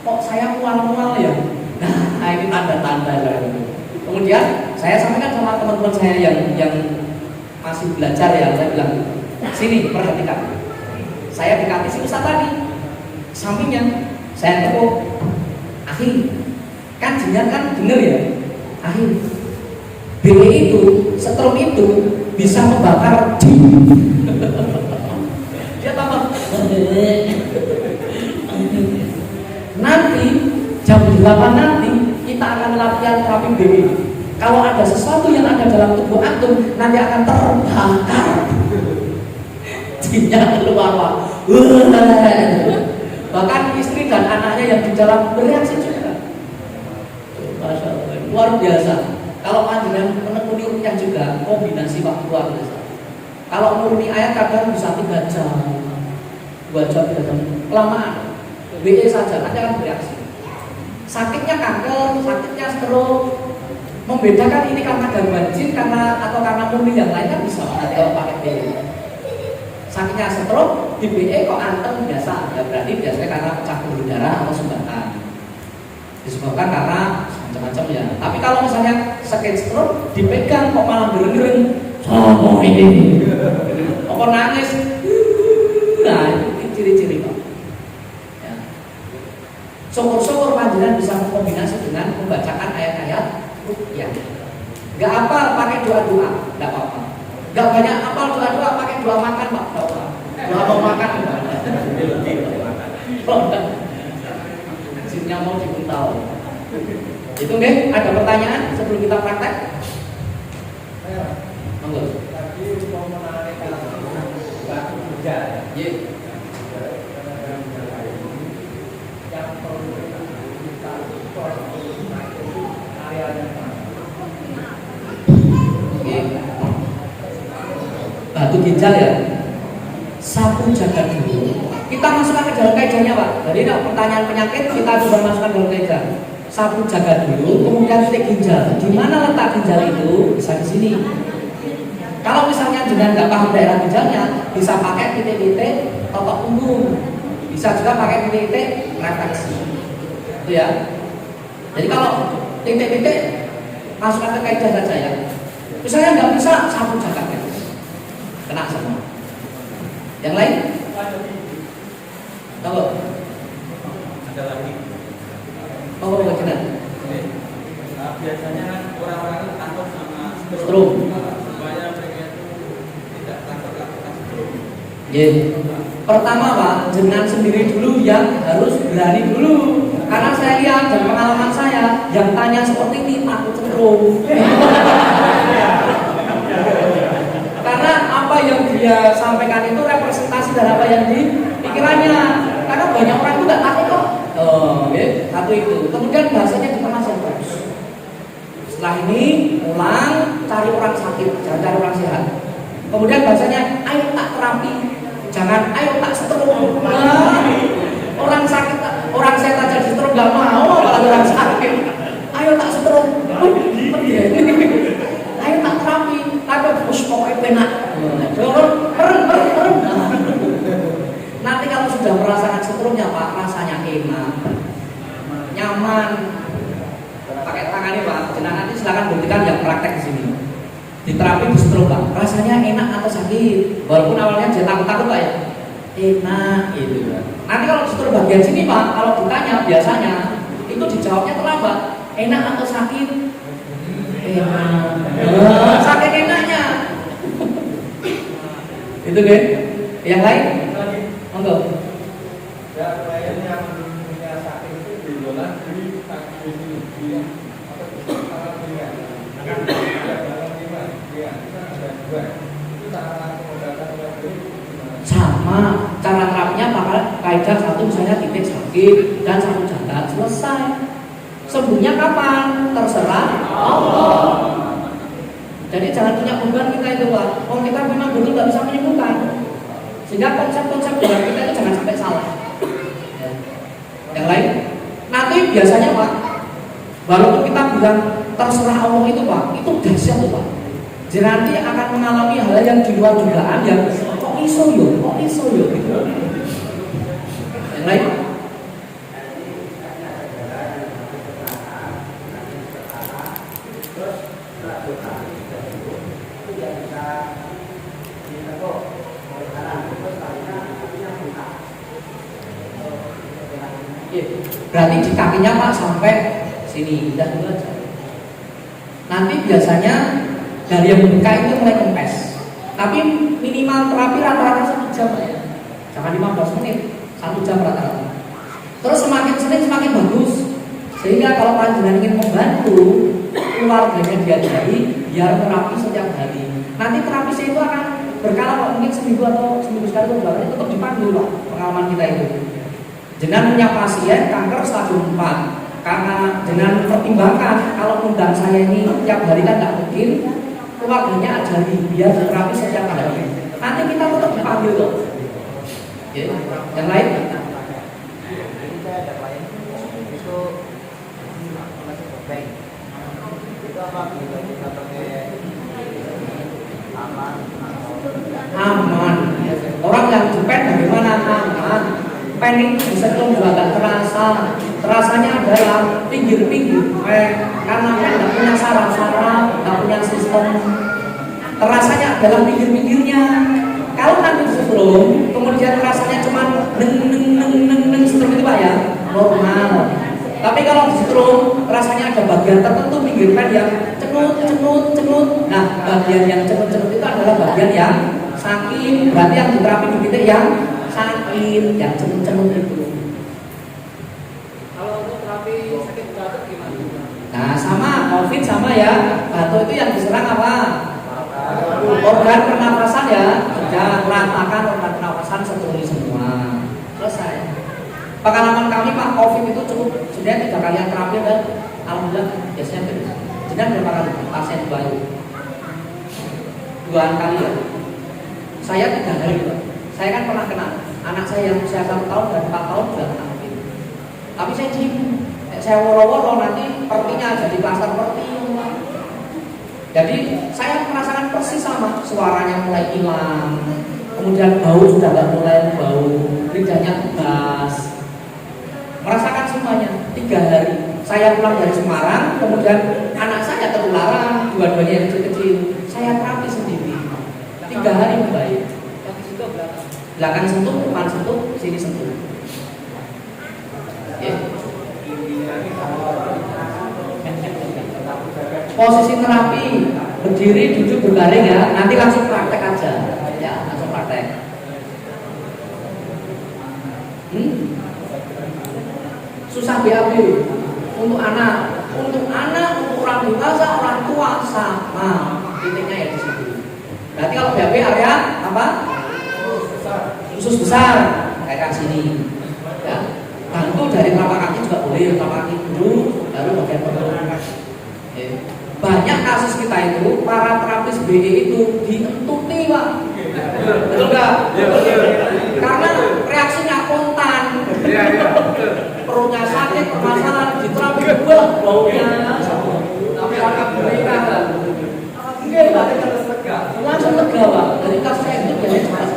kok saya mual-mual ya. Nah ini tanda-tanda ya. Kemudian saya sampaikan sama teman-teman saya yang masih belajar ya, saya bilang, sini perhatikan. Saya dekati si Ustadz tadi, sampingnya saya tepuk, akhir kan jinnya kan bener ya, akhir BE itu, setrum itu bisa membakar jin. Dia tambah nanti jam 8 nanti kita akan latihan terapi BE. Kalau ada sesuatu yang ada dalam tubuh antum nanti akan terbakar. Jinnya keluar Pak. Bahkan istri dan anaknya yang di dalam bereaksi juga. Masya Allah, luar biasa. Kalau panjenengan menekuni rukyah juga kombinasi Pak luar biasa. Kalau murni ayat kadang bisa 3 jam, 2 jam, 3 jam, kelamaan. BE saja nanti akan bereaksi. Sakitnya kanker, sakitnya stroke, Membedakan ini karena gangguan jin atau karena murni yang lain kan bisa kalau pakai BE. Sakitnya stroke di BE kok antem biasa, ya berarti biasanya karena pecah pembuluh darah atau sumbatan. Disebabkan karena macam-macam ya. Tapi kalau misalnya sakit stroke dipegang kok malah gereng-gereng, oh ini, apa nangis, nah itu ciri-ciri Pak. Ya. Syukur-syukur panjenengan bisa mengkombinasi dengan membacakan ayat-ayat. Ya, nggak apa pakai doa-doa, nggak apa-apa. Nggak banyak apal doa-doa pakai doa makan, Pak. Nggak apa. Doa mau makan, jinnya mau dibuntal. Itu deh. Ada pertanyaan sebelum kita praktek? Monggo. Tadi mau menarik batu kerja. Yang perlu kita areanya. Batu ginjal ya, sapu jagat dulu. Kita masukkan ke dalam kaidahnya Pak. Jadi pertanyaan penyakit kita coba masukkan dalam kaidah. Sapu jagat dulu, kemudian titik ginjal. Di mana letak ginjal itu? Bisa di sini. Kalau misalnya dengan nggak paham daerah ginjalnya, bisa pakai titik-titik totok punggung. Bisa juga pakai titik-titik refleksi. Itu ya. Jadi kalau titik-titik masukkan ke kaidah saja ya. Misalnya nggak bisa sapu jagat. Kena semua. Yang lain? Tahu? Ada lagi. Oh, kena. Biasanya kan orang-orang takut sama Stroke. supaya mereka itu tidak takut stroke. Pertama Pak, jenengan sendiri dulu yang harus berani dulu. Karena saya lihat dan pengalaman saya, yang tanya seperti ini takut stroke. Karena apa yang dia sampaikan itu representasi dari apa yang di pikirannya. Karena banyak orang itu nggak takut kok. Satu itu. Kemudian bahasanya dikemas yang bagus. Setelah ini pulang cari orang sakit, jangan cari orang sehat. Kemudian bahasanya ayo tak terapi, jangan ayo tak stroke. Orang sakit, orang sehat aja di stroke nggak mau, apalagi orang sakit. Ayo tak stroke. Ayo tak terapi, tapi bos pokoknya penak. Nanti kalau sudah merasakan stroke-nya Pak, rasanya enak, nyaman. Pakai tangan ini Pak, jenengan nanti silakan buktikan yang praktek di sini. Di terapi di stroke Pak, rasanya enak atau sakit? Walaupun awalnya dia takut-takut Pak ya, enak itu. Nanti kalau di stroke bagian sini Pak, kalau ditanya biasanya itu dijawabnya terlambat. Enak atau sakit? Enak. Sakit enaknya. Itu deh. Yang lain? Monggo. Ya, klien yang punya sakit itu dijualan di kaki di apa itu sangat ringan. Kan dalam lima, ya kita ada dua. Itu cara pengobatan itu Sama cara terapinya pakai kaidah satu misalnya titik sakit dan satu jagat selesai. Sembuhnya kapan? Terserah Allah. Jadi jangan punya beban kita itu Pak. Oh kita memang betul nggak bisa menyembuhkan. Sehingga konsep-konsep dalam kita itu jangan sampai salah. Ya. Yang lain, nanti biasanya Pak, walaupun kita bilang terserah Allah itu Pak, itu dahsyat tuh Pak. Jadi nanti akan mengalami hal yang di luar dugaan yang kok iso yo gitu. Yang lain? Berarti di kakinya Pak sampai sini, udah dulu aja. Nanti biasanya dari yang membuka itu mulai kempes. Tapi minimal terapi rata-rata 1 jam ya. Jangan 15 menit, 1 jam rata-rata. Terus semakin sering semakin bagus. Sehingga kalau panjenengan ingin membantu keluarganya dia dari biar terapi setiap hari. Nanti terapisnya itu akan berkala Pak, mungkin seminggu atau seminggu sekali atau 2 kali tetap dipandu Pak, pengalaman kita itu. Jenengan punya pasien kanker stadium 4. Karena jenengan pertimbangkan kalau undang saya ini tiap hari kan nggak mungkin, keluarganya ajari biar terapi setiap hari. Nanti kita tetap dipanggil loh. Oke. Yang lain? Jadi saya ada klien itu masih bank. Itu Aman. Orang yang dipen bagaimana aman? Pen itu disentuh juga nggak terasa. Terasanya adalah pinggir-pinggir pen, karena pen nggak punya saraf-saraf, nggak punya sistem. Terasanya adalah pinggir-pinggirnya. Kalau nanti disetrum, kemudian rasanya cuma neng seperti itu Pak ya, normal. Tapi kalau disetrum, rasanya ada bagian tertentu pinggir pen yang cenut. Nah, bagian yang cenut itu adalah bagian yang sakit. Berarti yang diterapi di titik yang sakit, yang cenut itu. Kalau untuk terapi sakit batuk gimana? Nah, sama COVID sama ya. Batuk itu yang diserang apa? Organ pernapasan ya. Jangan ratakan organ pernapasan seluruh semua. Selesai. Pengalaman kami Pak, COVID itu cukup sebenarnya 3 kali yang terakhir dan alhamdulillah biasanya benar. Jenang berapa kali pasien baru? 2 kali ya. Saya 3 hari Pak. Saya kan pernah kena. Anak saya yang usia 1 tahun dan 4 tahun juga kena COVID. Tapi saya diem. Saya woro-woro nanti pertinya jadi klaster perti. Jadi saya merasakan persis sama, suaranya mulai hilang, kemudian bau sudah nggak mulai bau, lidahnya keras, merasakan semuanya 3 hari. Saya pulang dari Semarang, kemudian anak saya tertularan, dua-duanya yang kecil-kecil. Saya terapi sendiri, 3 hari membaik. Yang situ Belakang sentuh, depan sentuh, sini sentuh. Ya. Posisi terapi berdiri, duduk, berbaring ya. Nanti langsung praktek aja, ya langsung praktek. Susah BAB untuk anak, untuk orang dewasa, orang tua sama. Titiknya ya di situ. Berarti kalau BAB area apa? Usus besar, kayak sini. Ya. Bantu dari telapak kaki juga boleh, telapak kaki dulu, baru bagian perut. Banyak kasus kita itu para terapis BE itu dientuti Pak. Betul nggak? Karena reaksinya spontan. Perutnya sakit, permasalahan di terapi baunya. Tapi orang mereka langsung lega Pak. Dari kasus saya itu biasanya cepat.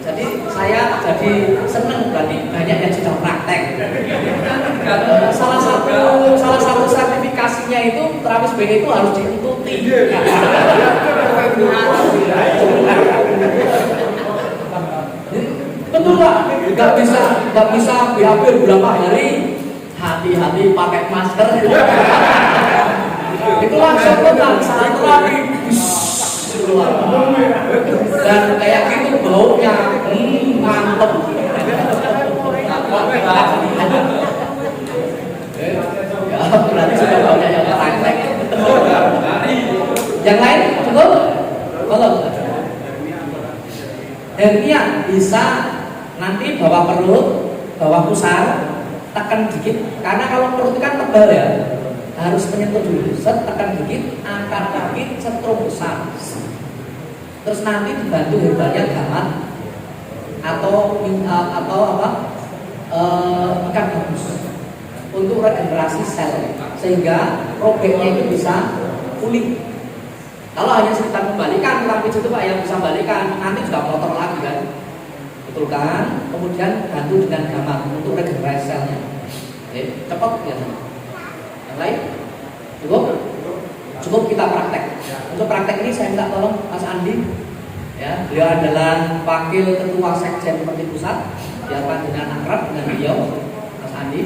Jadi saya jadi seneng berarti banyak yang sudah praktek. Salah satu sertifikasinya itu terapis BE itu harus diikuti. Betul Pak, nggak bisa BAB berapa hari. Hati-hati pakai masker. Itu langsung kan saat terapi. Dan kayak gitu baunya mantep. Ya berarti sudah baunya yang praktek. Yang lain cukup? Belum. Hernia bisa nanti bawah perut, bawah pusar, tekan dikit. Karena kalau perut kan tebal ya, harus menyentuh dulu. Set, tekan dikit, angkat kaki, setrum besar. Terus nanti dibantu herbanya gamat atau apa ikan gabus untuk regenerasi sel sehingga robeknya itu bisa pulih. Kalau hanya sekitar membalikan tapi itu Pak yang bisa balikan nanti juga kotor lagi kan, betul kan? Kemudian bantu dengan gamat untuk regenerasi selnya. Cepat ya. Yang lain cukup kita praktek. Untuk praktek ini saya minta tolong Mas Andi, ya, beliau adalah wakil ketua sekjen Perti Pusat, biarkan dengan akrab dengan beliau, Mas Andi.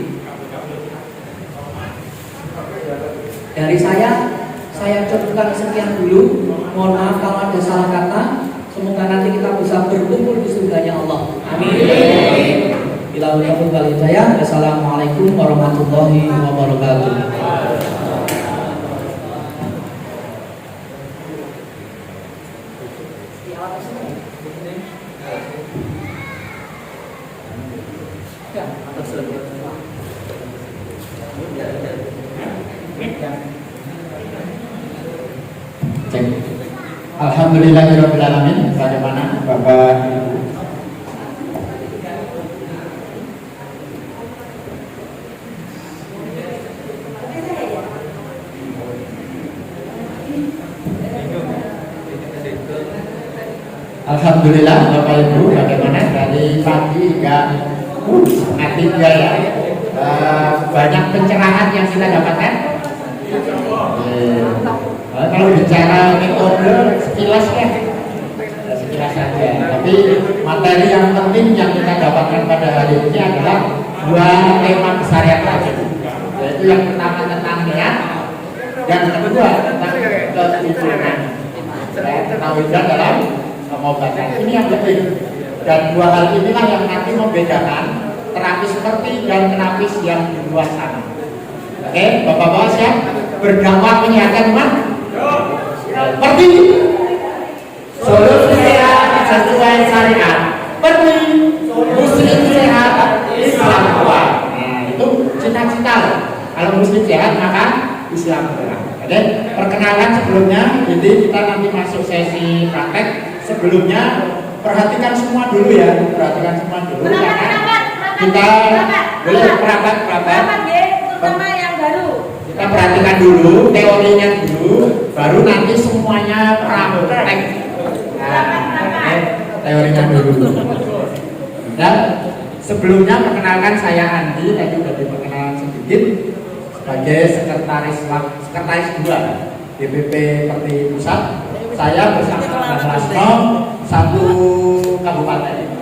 Dari saya cukupkan sekian dulu. Mohon maaf kalau ada salah kata. Semoga nanti kita bisa berkumpul di surganya Allah. Amin. Bila taufiq wal hidayah. Wassalamualaikum warahmatullahi wabarakatuh. Alhamdulillahirrahmanirrahim. Bagaimana Bapak Ibu? Alhamdulillah Bapak Ibu, bagaimana dari pagi hingga setengah 3 ya, banyak pencerahan yang kita dapatkan. Kalau bicara metode sekilas ya, sekilas saja. Tapi materi yang penting yang kita dapatkan pada hari ini adalah 2 tema besar yang tadi, yaitu yang pertama tentang niat, yang kedua tentang ketujuan. Tahuidah dalam pengobatan ini yang penting, dan 2 hal inilah yang nanti membedakan terapis seperti dan terapis yang di luar sana. Oke, Bapak-bapak siap berdakwah menyehatkan umat? Pergi solusi sehat sesuai syariat, pergi muslim sehat Islam kuat. Nah, itu cita-cita. Kalau muslim sehat maka Islam kuat. Oke, perkenalan sebelumnya, jadi kita nanti masuk sesi praktek. Sebelumnya perhatikan semua dulu ya, perhatikan semua dulu karena kita boleh perapat terutama yang baru. Kita perhatikan dulu teorinya dulu, baru nanti semuanya praktek. Nah, teorinya dulu. Dan sebelumnya perkenalkan saya Andi, tadi sudah diperkenalkan sedikit sebagai sekretaris 2 DPP Perti Pusat. Saya bersama Mbak Lasno satu kabupaten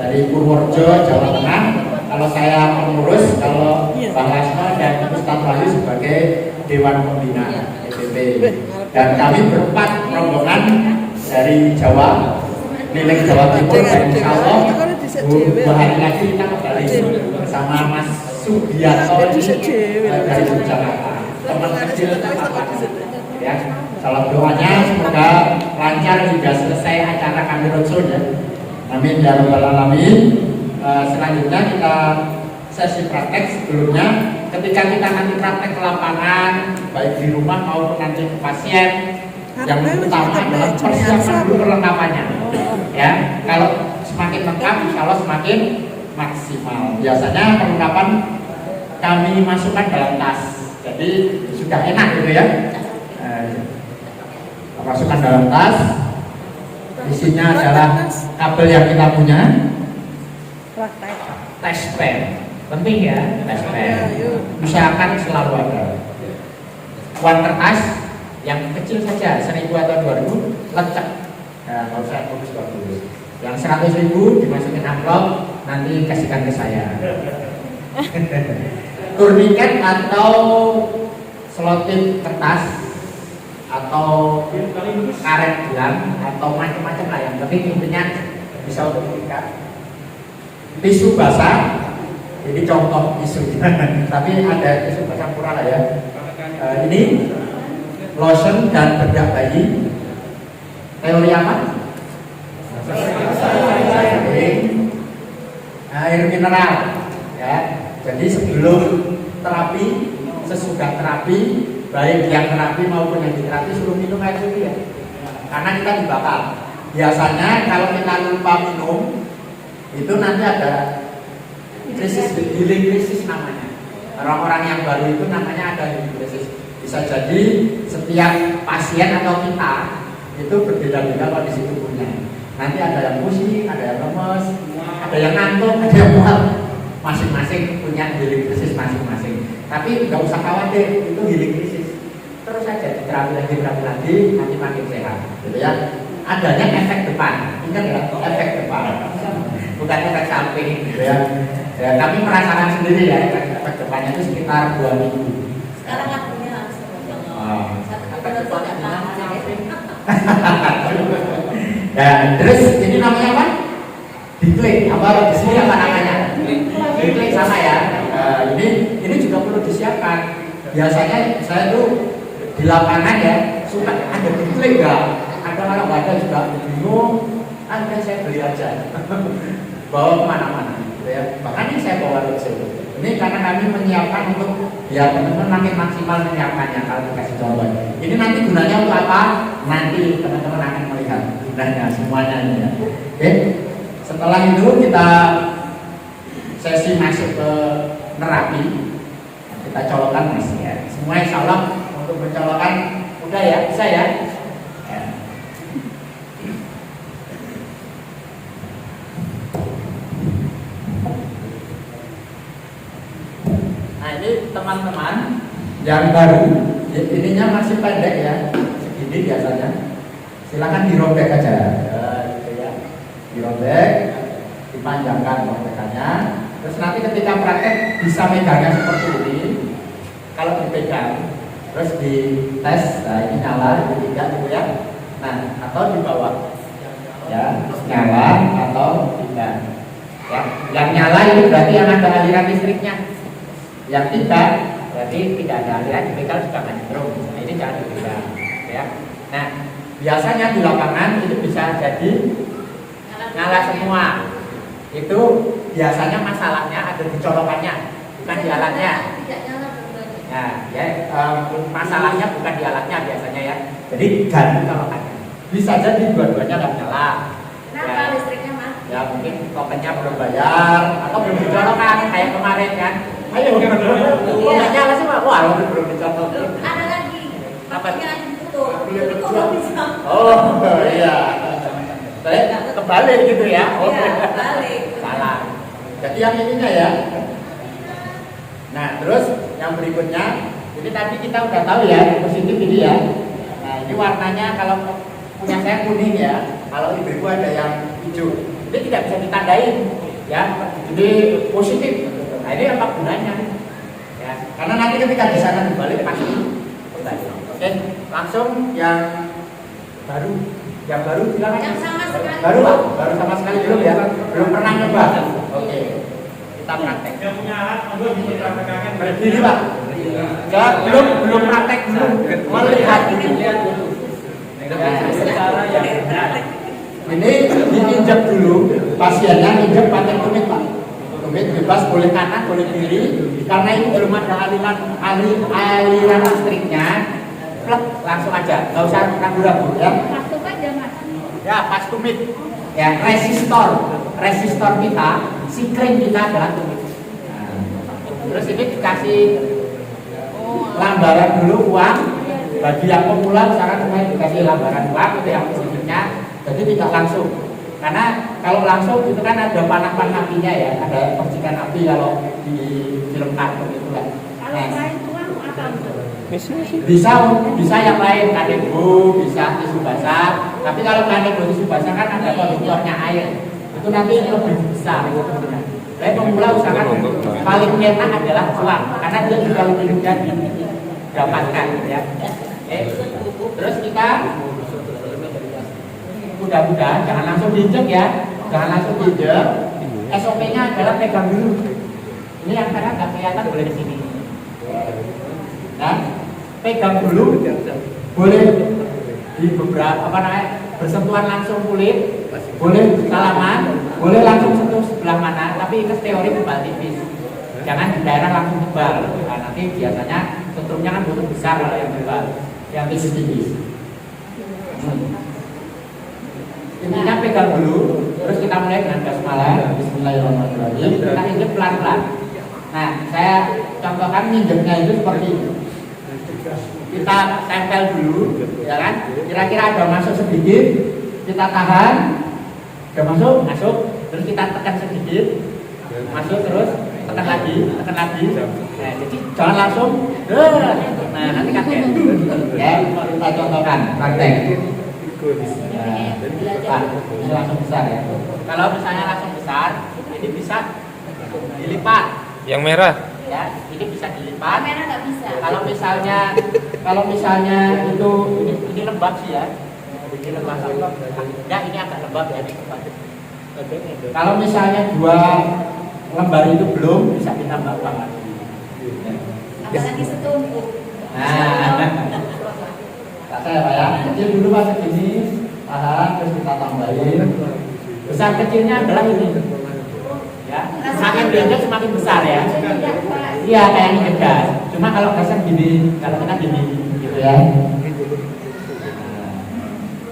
dari Purworejo, Jawa Tengah. Kalau saya pengurus, kalau Mbak Lasno dan Ustadz Wali sebagai Dewan Pembina DPP. Dan kami berempat rombongan dari Jawa, keliling Jawa Timur, dan insya Allah 2 hari lagi kita kembali bersama Mas Sugiarto dari Jakarta, teman kecil ya. Salam doanya semoga lancar hingga selesai acara kami roadshow ya. Amin ya rabbal alamin. Selanjutnya kita sesi praktek. Sebelumnya ketika kita nanti praktek ke lapangan, baik di rumah maupun nanti ke pasien, yang utama adalah persiapan dulu perlengkapannya ya. Kalau semakin lengkap insya Allah semakin maksimal. Biasanya perlengkapan kami masukkan dalam tas, jadi sudah enak gitu ya. Masukkan dalam tas, isinya adalah kabel yang kita punya, tes pen, penting ya, tes pen, usahakan selalu ada. Uang kertas yang kecil saja, 1.000 atau 2.000, lecek, nah, kalau saya bagus. Yang 100.000 dimasukin amplop, nanti kasihkan ke saya. Turniket atau selotip kertas, atau karet gelang atau macam-macam lah, yang penting intinya bisa untuk diikat. Tisu basah, ini contoh tisu tapi ada tisu basah kurang lah ya. Ini lotion dan bedak bayi. Teori apa? Air mineral ya. Jadi sebelum terapi, sesudah terapi, baik yang terapi maupun yang diterapi suruh minum air putih ya, karena kita dibakar. Biasanya kalau kita lupa minum itu nanti ada krisis, healing krisis namanya. Orang-orang yang baru itu namanya ada healing krisis. Bisa jadi setiap pasien atau kita itu berbeda-beda kondisi tubuhnya. Nanti ada yang pusing, ada yang lemes, ada yang ngantuk, ada yang mual. Masing-masing punya healing krisis masing-masing. Tapi nggak usah khawatir, itu healing krisis. Terus saja diterapi lagi, nanti makin sehat, gitu ya. Adanya efek depan, ingat ya, efek depan, bukan efek samping, gitu ya. Ya, kami merasakan sendiri ya, efek depannya itu sekitar 2 minggu. Sekarang lakunya langsung. Efek depannya ya, terus ini namanya apa? Diklik, apa di sini apa namanya? Diklik sama ya. Ini juga perlu disiapkan. Biasanya saya tuh di lapangan ya suka ada diklik nggak? Ada orang baca juga bingung. Ada saya beli aja, bawa kemana-mana. Gitu ya. Bahkan ini saya bawa roadshow. Ini karena kami menyiapkan untuk ya teman-teman makin maksimal menyiapkannya. Kalau dikasih contoh, ini nanti gunanya untuk apa? Nanti teman-teman akan melihat gunanya semuanya ini ya. Oke. Setelah itu kita sesi masuk ke nerapi. Kita colokan mas ya. Semua insya Allah untuk mencolokan udah ya, bisa ya. teman-teman yang baru, ininya masih pendek ya, segini biasanya. Silakan dirobek aja, gitu ya. Dirobek, dipanjangkan robekannya. Terus nanti ketika praktek bisa megangnya seperti ini. Kalau dipegang, terus dites, nah ini nyala, ini tidak, gitu ya. Nah, atau di bawah, ya, nyala atau tidak. Ya, yang nyala itu berarti yang ada aliran listriknya. Yang tidak, berarti tidak ada aliran, dipegang juga nggak nyetrum. Nah, ini jangan dipegang, ya. Nah, biasanya di lapangan itu bisa jadi nyala semua. Itu biasanya masalahnya ada di colokannya, bukan di alatnya. Tidak nyala dua-duanya. Nah, ya masalahnya bukan di alatnya biasanya ya. Jadi ganti colokannya. Bisa jadi dua-duanya nggak nyala. Kenapa listriknya mati? Ya mungkin tokennya belum bayar atau belum dicolokkan kayak kemarin kan. Ayo nggak nyala sih Pak. Wah belum dicolokin. Ada lagi. Apa? Matinya ditutup. Belum Itu dijual. kok bisa? Oh iya. Saya kebalik gitu ya. Oh, Iya, balik. salah. Jadi yang ininya ya. Nah terus yang berikutnya ini tadi kita udah tahu ya positif ini ya. Nah ini warnanya kalau punya saya kuning ya. Kalau ibu ada yang hijau. Ini tidak bisa ditandain ya. Jadi positif. Nah ini apa gunanya? Ya karena nanti ketika di sana dibalik pasti. Oke langsung yang baru. Yang baru silakan. Yang sama sekali. Baru Pak, baru sama sekali belum ya. Belum pernah nyoba. Oke. Kita praktek. Yang punya alat, monggo bisa pegangan. Berdiri Pak. Ya, belum praktek dulu. Melihat dulu. Secara yang benar. Ini diinjak dulu. Pasiennya injak pakai tumit Pak. Tumit bebas boleh kanan boleh kiri. Karena ini belum ada aliran listriknya. Plek langsung aja. Nggak usah ragu-ragu ya. Waktu kan jam Ya pas tumit. Ya resistor kita, sikring kita adalah tumit. Nah, terus ini dikasih lambaran dulu uang. Bagi yang pemula misalkan saya dikasih lambaran uang itu yang sedikitnya, jadi tidak langsung. Karena kalau langsung itu kan ada panah-panah apinya ya, ada percikan api kalau di film kartun itu kan. Kalau lain uang apa? Bisa yang lain kanebo, bisa tisu basah. Tapi kalau kanebo tisu basah kan ada konduktornya air. Itu nanti lebih besar. Saya pemula usahakan paling enak adalah uang, karena dia juga lebih mudah didapatkan ya. Terus kita mudah-mudahan jangan langsung diinjek ya, jangan langsung diinjek. SOP-nya adalah pegang dulu. Ini yang karena nggak kelihatan boleh di sini. Nah, pegang dulu, boleh di beberapa bersentuhan langsung kulit, boleh salaman, boleh langsung sentuh sebelah mana, tapi itu teori tebal tipis. Jangan di daerah langsung tebal. Nah, nanti biasanya sentuhnya kan butuh besar kalau yang tebal, yang tipis-tipis. Intinya pegang dulu, terus kita mulai dengan basmalah, Bismillahirrahmanirrahim. Kita injek pelan-pelan. Nah, saya contohkan injeknya itu seperti ini. Kita tempel dulu, ya kan? Kira-kira ada masuk sedikit, kita tahan, udah masuk, terus kita tekan sedikit, masuk terus, tekan lagi. Nah, jadi jangan langsung, nah nanti kaget. Ya, kita contohkan, praktek. Nah, ini langsung besar ya. Kalau misalnya langsung besar, ini bisa dilipat. Yang merah. Ya, ini bisa dilipat. Kamera nggak bisa. Kalau misalnya itu ini lembab sih ya. Ini lembab. Ya, ini agak lembab ya. Kalau misalnya 2 lembar itu belum, bisa ditambah uang lagi. Apalagi setumpuk. Nah, saya Pak ya. Kecil dulu Pak segini, tahan terus kita tambahin. Besar kecilnya adalah ini. Ya, semakin diinjak semakin besar ya. Iya kayak ini gas. Cuma kalau gasnya gini, kalau kita gini, gitu ya. Nah,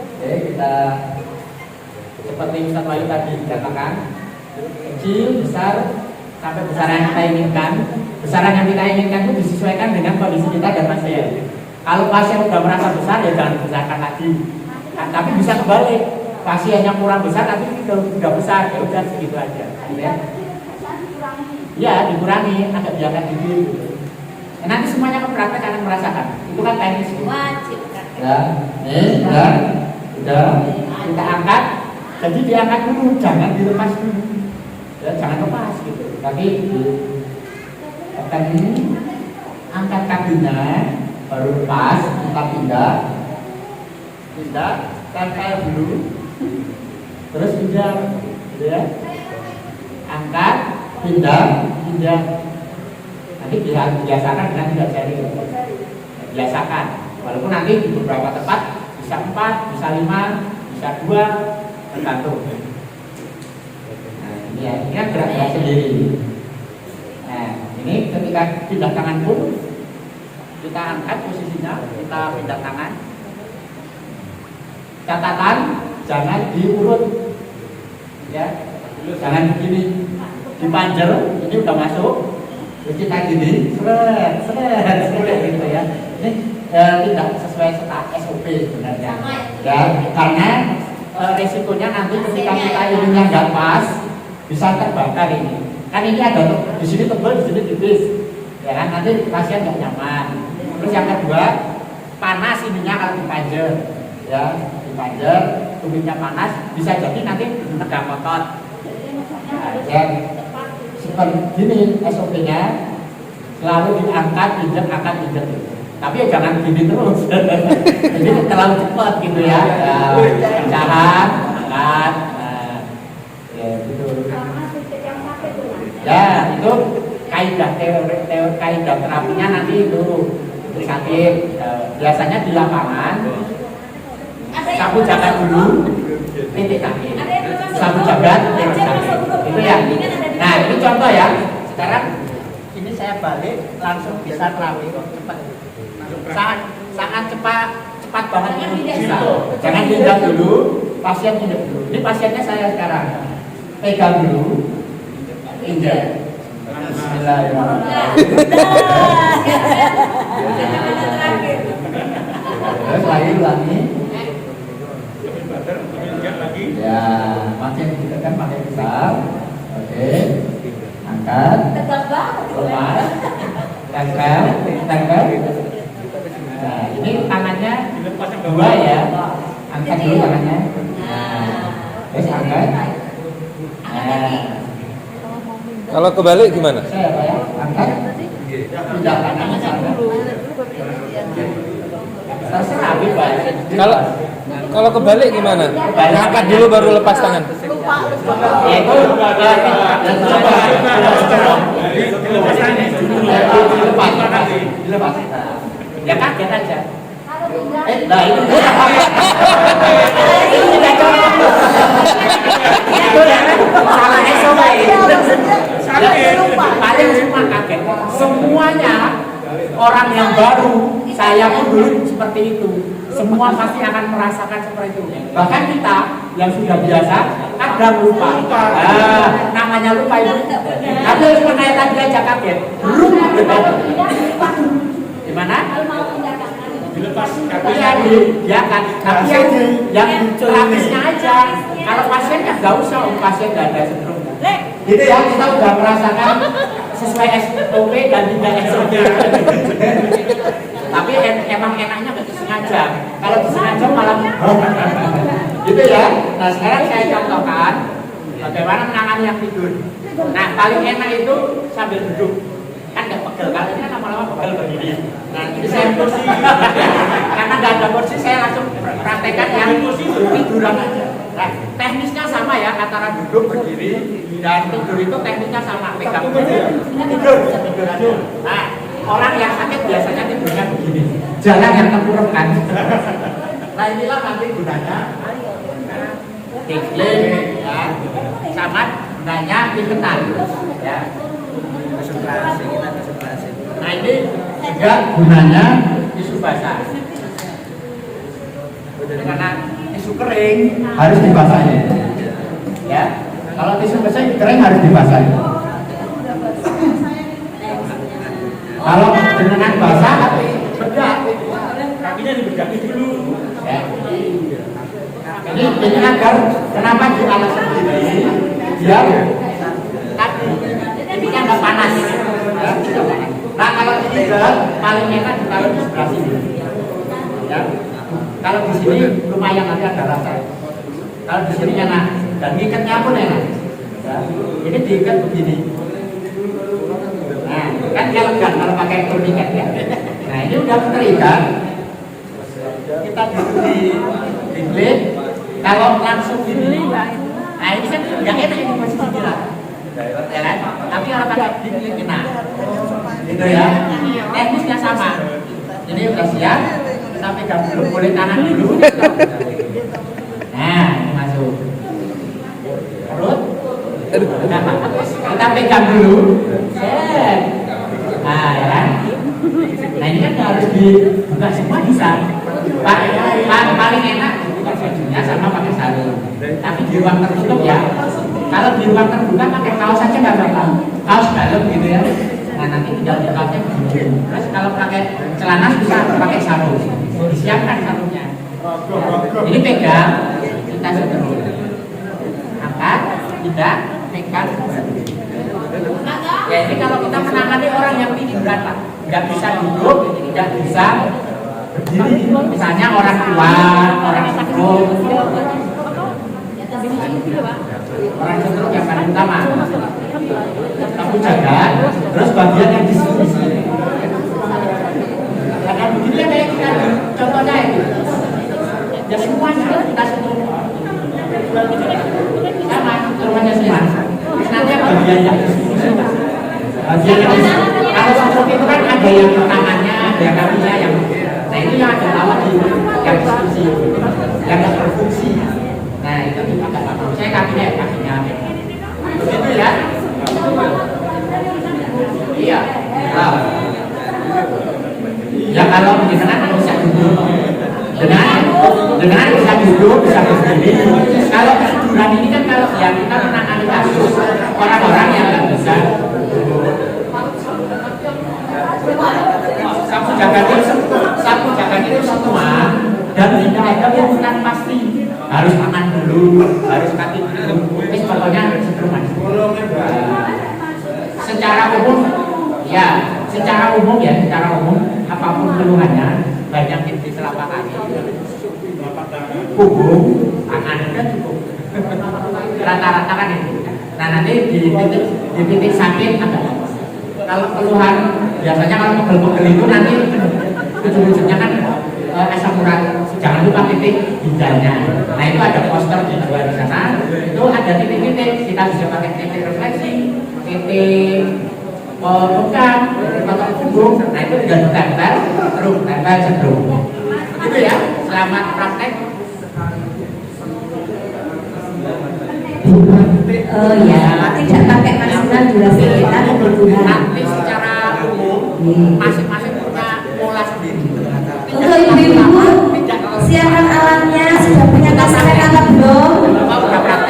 oke kita seperti Ustaz Wahyu tadi dikatakan, kecil, besar, sampai besaran yang kita inginkan. Besaran yang kita inginkan itu disesuaikan dengan kondisi kita dan pasien. Kalau pasien sudah merasa besar ya jangan dibesarkan lagi. Nah, tapi bisa kebalik. Pasiennya kurang besar tapi sudah besar, ya udah segitu aja. Ya, dikurangi, agak biarkan dikit. Nanti semuanya praktek akan merasakan. Itu kan teknis. Wajib. Ya, udah kita angkat. Jadi diangkat dulu, jangan dilepas dulu. Ya, jangan lepas gitu. Tapi tekan ini, angkat kakinya, baru lepas, kita pindah, tempel dulu, terus pindah, gitu ya. Angkat, pindah. Nanti biasakan dengan 3 jari. Biasakan. Walaupun nanti di beberapa tempat bisa 4, bisa 5, bisa 2, tergantung. Nah, ini ya, ini kan gerak-gerak sendiri. Nah, ini ketika pindah tangan pun kita angkat posisinya, kita pindah tangan. Catatan jangan diurut, ya, jangan begini, dipanjel. Ini udah masuk. Terus kita gini, seret gitu ya. Ini tidak sesuai SOP sebenarnya. Ya, karena resikonya nanti ketika kita ininya nggak pas, bisa terbakar ini. Kan ini ada di sini tebal, di sini tipis. Ya kan, nanti pasien nggak nyaman. Terus yang kedua, panas ininya kalau dipanjel, ya, dipanjel, tubuhnya panas, bisa jadi nanti tegang otot. Nah, ya, seperti gini SOP-nya, selalu diangkat, angkat, tapi ya jangan gini terus. Jadi terlalu cepat gitu ya. Pecahan, angkat, ya gitu. Ya itu kaidah kaidah terapinya nanti itu sakit. Biasanya di lapangan sapu jagat dulu, titik sakit. Sapu jagat, titik sakit. Itu ya. Nah ini contoh ya. Sekarang ini saya balik langsung bisa terapi cepat. Sangat cepat banget bisa. Jangan diinjak dulu, pasien injak dulu. Ini pasiennya saya sekarang. Pegang dulu, injak. Bismillahirrahmanirrahim. Terus ulangi. Ya, makin ditekan makin besar. Oke, angkat. Lepas. Tempel. Nah, ini tangannya 2 ya. Angkat dulu tangannya. Nah, terus angkat. Nah. Kalau kebalik gimana? Saya apa ya? Angkat. Pindah tangannya sana. Terserah bebas. Kalau kebalik gimana? Angkat dulu baru lepas tangan. Itu dilepas. Ya kaget aja. Nah itu salah SOP. Paling cuma kaget. Semuanya orang yang baru, saya pun dulu seperti itu. Semua pasti akan merasakan seperti itu. Bahkan kita yang sudah biasa kadang lupa. Namanya lupa itu. Tapi cuma kayak tadi aja kaget. Gimana? Dilepas Ya kan, tapi yang terapisnya aja. Kalau pasien kan nggak usah, pasien nggak ada sindrom. Gitu ya, kita udah merasakan sesuai SOP dan tidak SOP. Tapi emang enaknya nggak disengaja. Kalau disengaja malah gitu ya. Nah sekarang saya contohkan bagaimana menangani yang tidur. Nah paling enak itu sambil duduk. Kan nggak pegel, kalau ini kan lama-lama pegel begini. Nah ini saya kursi. Karena nggak ada kursi, saya langsung praktekkan yang tiduran aja. Nah teknisnya sama ya, antara duduk berdiri dan tidur itu teknisnya sama. Pegang tidur aja. Nah orang yang sakit biasanya tidurnya begini, jangan yang tengkurap kan. Nah inilah nanti gunanya dikling ya, sama gunanya iketan ya. Nah ini juga gunanya tisu basah. Karena tisu kering harus dibasahi ya. Kalau tisu basah kering harus dibasahi. Kalau dengan basah bedak, kakinya dibedaki dulu. ya. Ini agar kenapa di alas sendiri biar kaki ini nggak panas. Ya. Nah kalau ini paling enak ditaruh di sebelah sini. Ya. Kalau di sini lumayan nanti ada rasa. Kalau di sini enak dan ngikatnya pun enak. Ya. Ini diikat begini. Nah, kan elegan kalau pakai turniket ya. Nah, ini udah terikat. Kita duduk di blade. Kalau langsung gini, nah ini kan nggak enak ini posisi kita. Ya kan? Tapi kalau pakai blade enak. Gitu ya. Teknisnya sama. Ini udah siap. Kita pegang dulu, boleh tangan dulu. Nah, ini masuk. Perut. Kita pegang dulu. Set. Nah, ya kan? Nah, ini kan harus dibuka semua bisa. Paling enak buka bajunya sama pakai sarung. Tapi di ruang tertutup ya. Kalau di ruang terbuka pakai kaos saja nggak apa-apa. Kaos dalam gitu ya. Nah, nanti tinggal dipakai begini. Terus kalau pakai celana bisa pakai sarung. Disiapkan sarungnya. Ini pegang, kita seterus. Angkat, tidak, pegang. Ya ini kalau kita menangani orang yang tinggi berat, nggak bisa duduk, tidak bisa berdiri. Misalnya orang tua, orang stroke, orang stroke yang paling utama. Kamu jaga, terus bagian yang di sini. Karena begini ya kayak kita contohnya itu. Ya semuanya kita stroke. Sama, semuanya semua. Nanti bagian yang di sini. Bagian yang kalau stroke itu kan ada yang tangannya, ada yang kakinya, yang nah itu yang ada tawa di yang diskusi, yang nggak berfungsi. Nah itu juga nggak apa-apa. Saya kakinya, begitu ya. Iya. Wow. Ya kalau dengan bisa duduk, dengan bisa duduk, bisa berdiri. Kalau kesuduran ini kan kalau ya kita menangani kasus orang-orang yang nggak bisa. Sapu jagat itu semua dan tidak ada urutan pasti. Harus tangan dulu, harus kaki dulu. Pokoknya setruman. Secara umum, secara umum apapun keluhannya, baik yang di telapak kaki, punggung, tangan kan cukup. Rata-rata kan itu. Nah nanti di titik sakit ada. Kalau keluhan biasanya kalau pegel-pegel itu nanti ujung-ujungnya kan asam urat. Jangan lupa titik ginjalnya. Nah itu ada poster di luar di sana. Itu ada titik-titik. Kita bisa pakai titik refleksi, titik bekam, titik punggung. Nah itu tinggal ditempel, terus tempel cenderung. Itu ya. Selamat praktek. Oh ya, tidak pakai maksimal durasi kita kebutuhan. Nanti secara umum masing-masing punya pola sendiri. Untuk ibu-ibu, siapkan alatnya, sudah punya tas atau belum?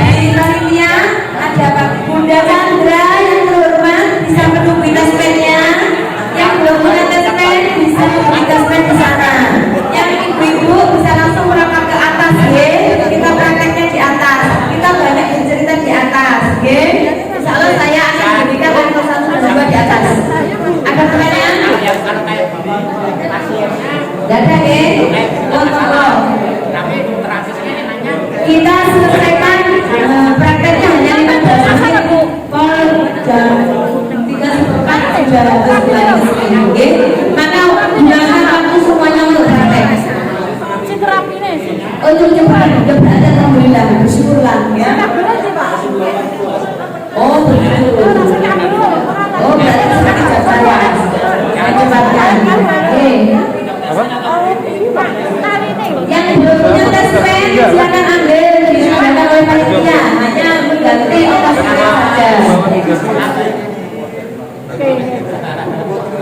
Di panitia ada Pak Bunda Chandra yang terhormat, bisa menunggu taspennya. Yang belum punya taspen bisa menunggu taspen di sana. Yang ibu-ibu bisa langsung merangkak ke atas, ya. Kita prakteknya di atas. Kita banyak bercerita di atas, ya. Insya Allah saya akan berikan level 1 dan 2 di atas. Ada pertanyaan? Kalau kayak pasiennya Ada, ya. tapi terapisnya nanya Kita selesaikan prakteknya hanya 15 menit. Kalau jam 3:04 sudah habis oke? Maka gunakan waktu semuanya untuk praktek. Untuk cepat, sudah berada alhamdulillah, bersyukurlah ya. Oh begitu. Oh berarti seperti saya. Jangan cepatkan. Oke. Yang belum punya taspen silakan ambil disediakan oleh panitia, hanya mengganti ongkos saja.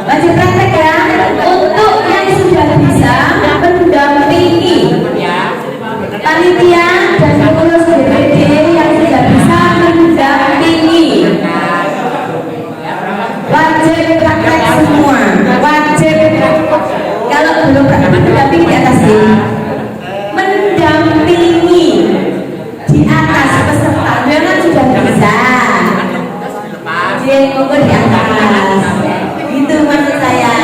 Wajib praktek ya. Untuk yang sudah bisa mendampingi panitia dan pengurus DPD yang sudah bisa mendampingi, wajib praktek semua. Wajib. Kalau belum pernah mendampingi di atas ini, mendampingi di atas peserta memang sudah bisa. Jadi di atas, itu maksud saya.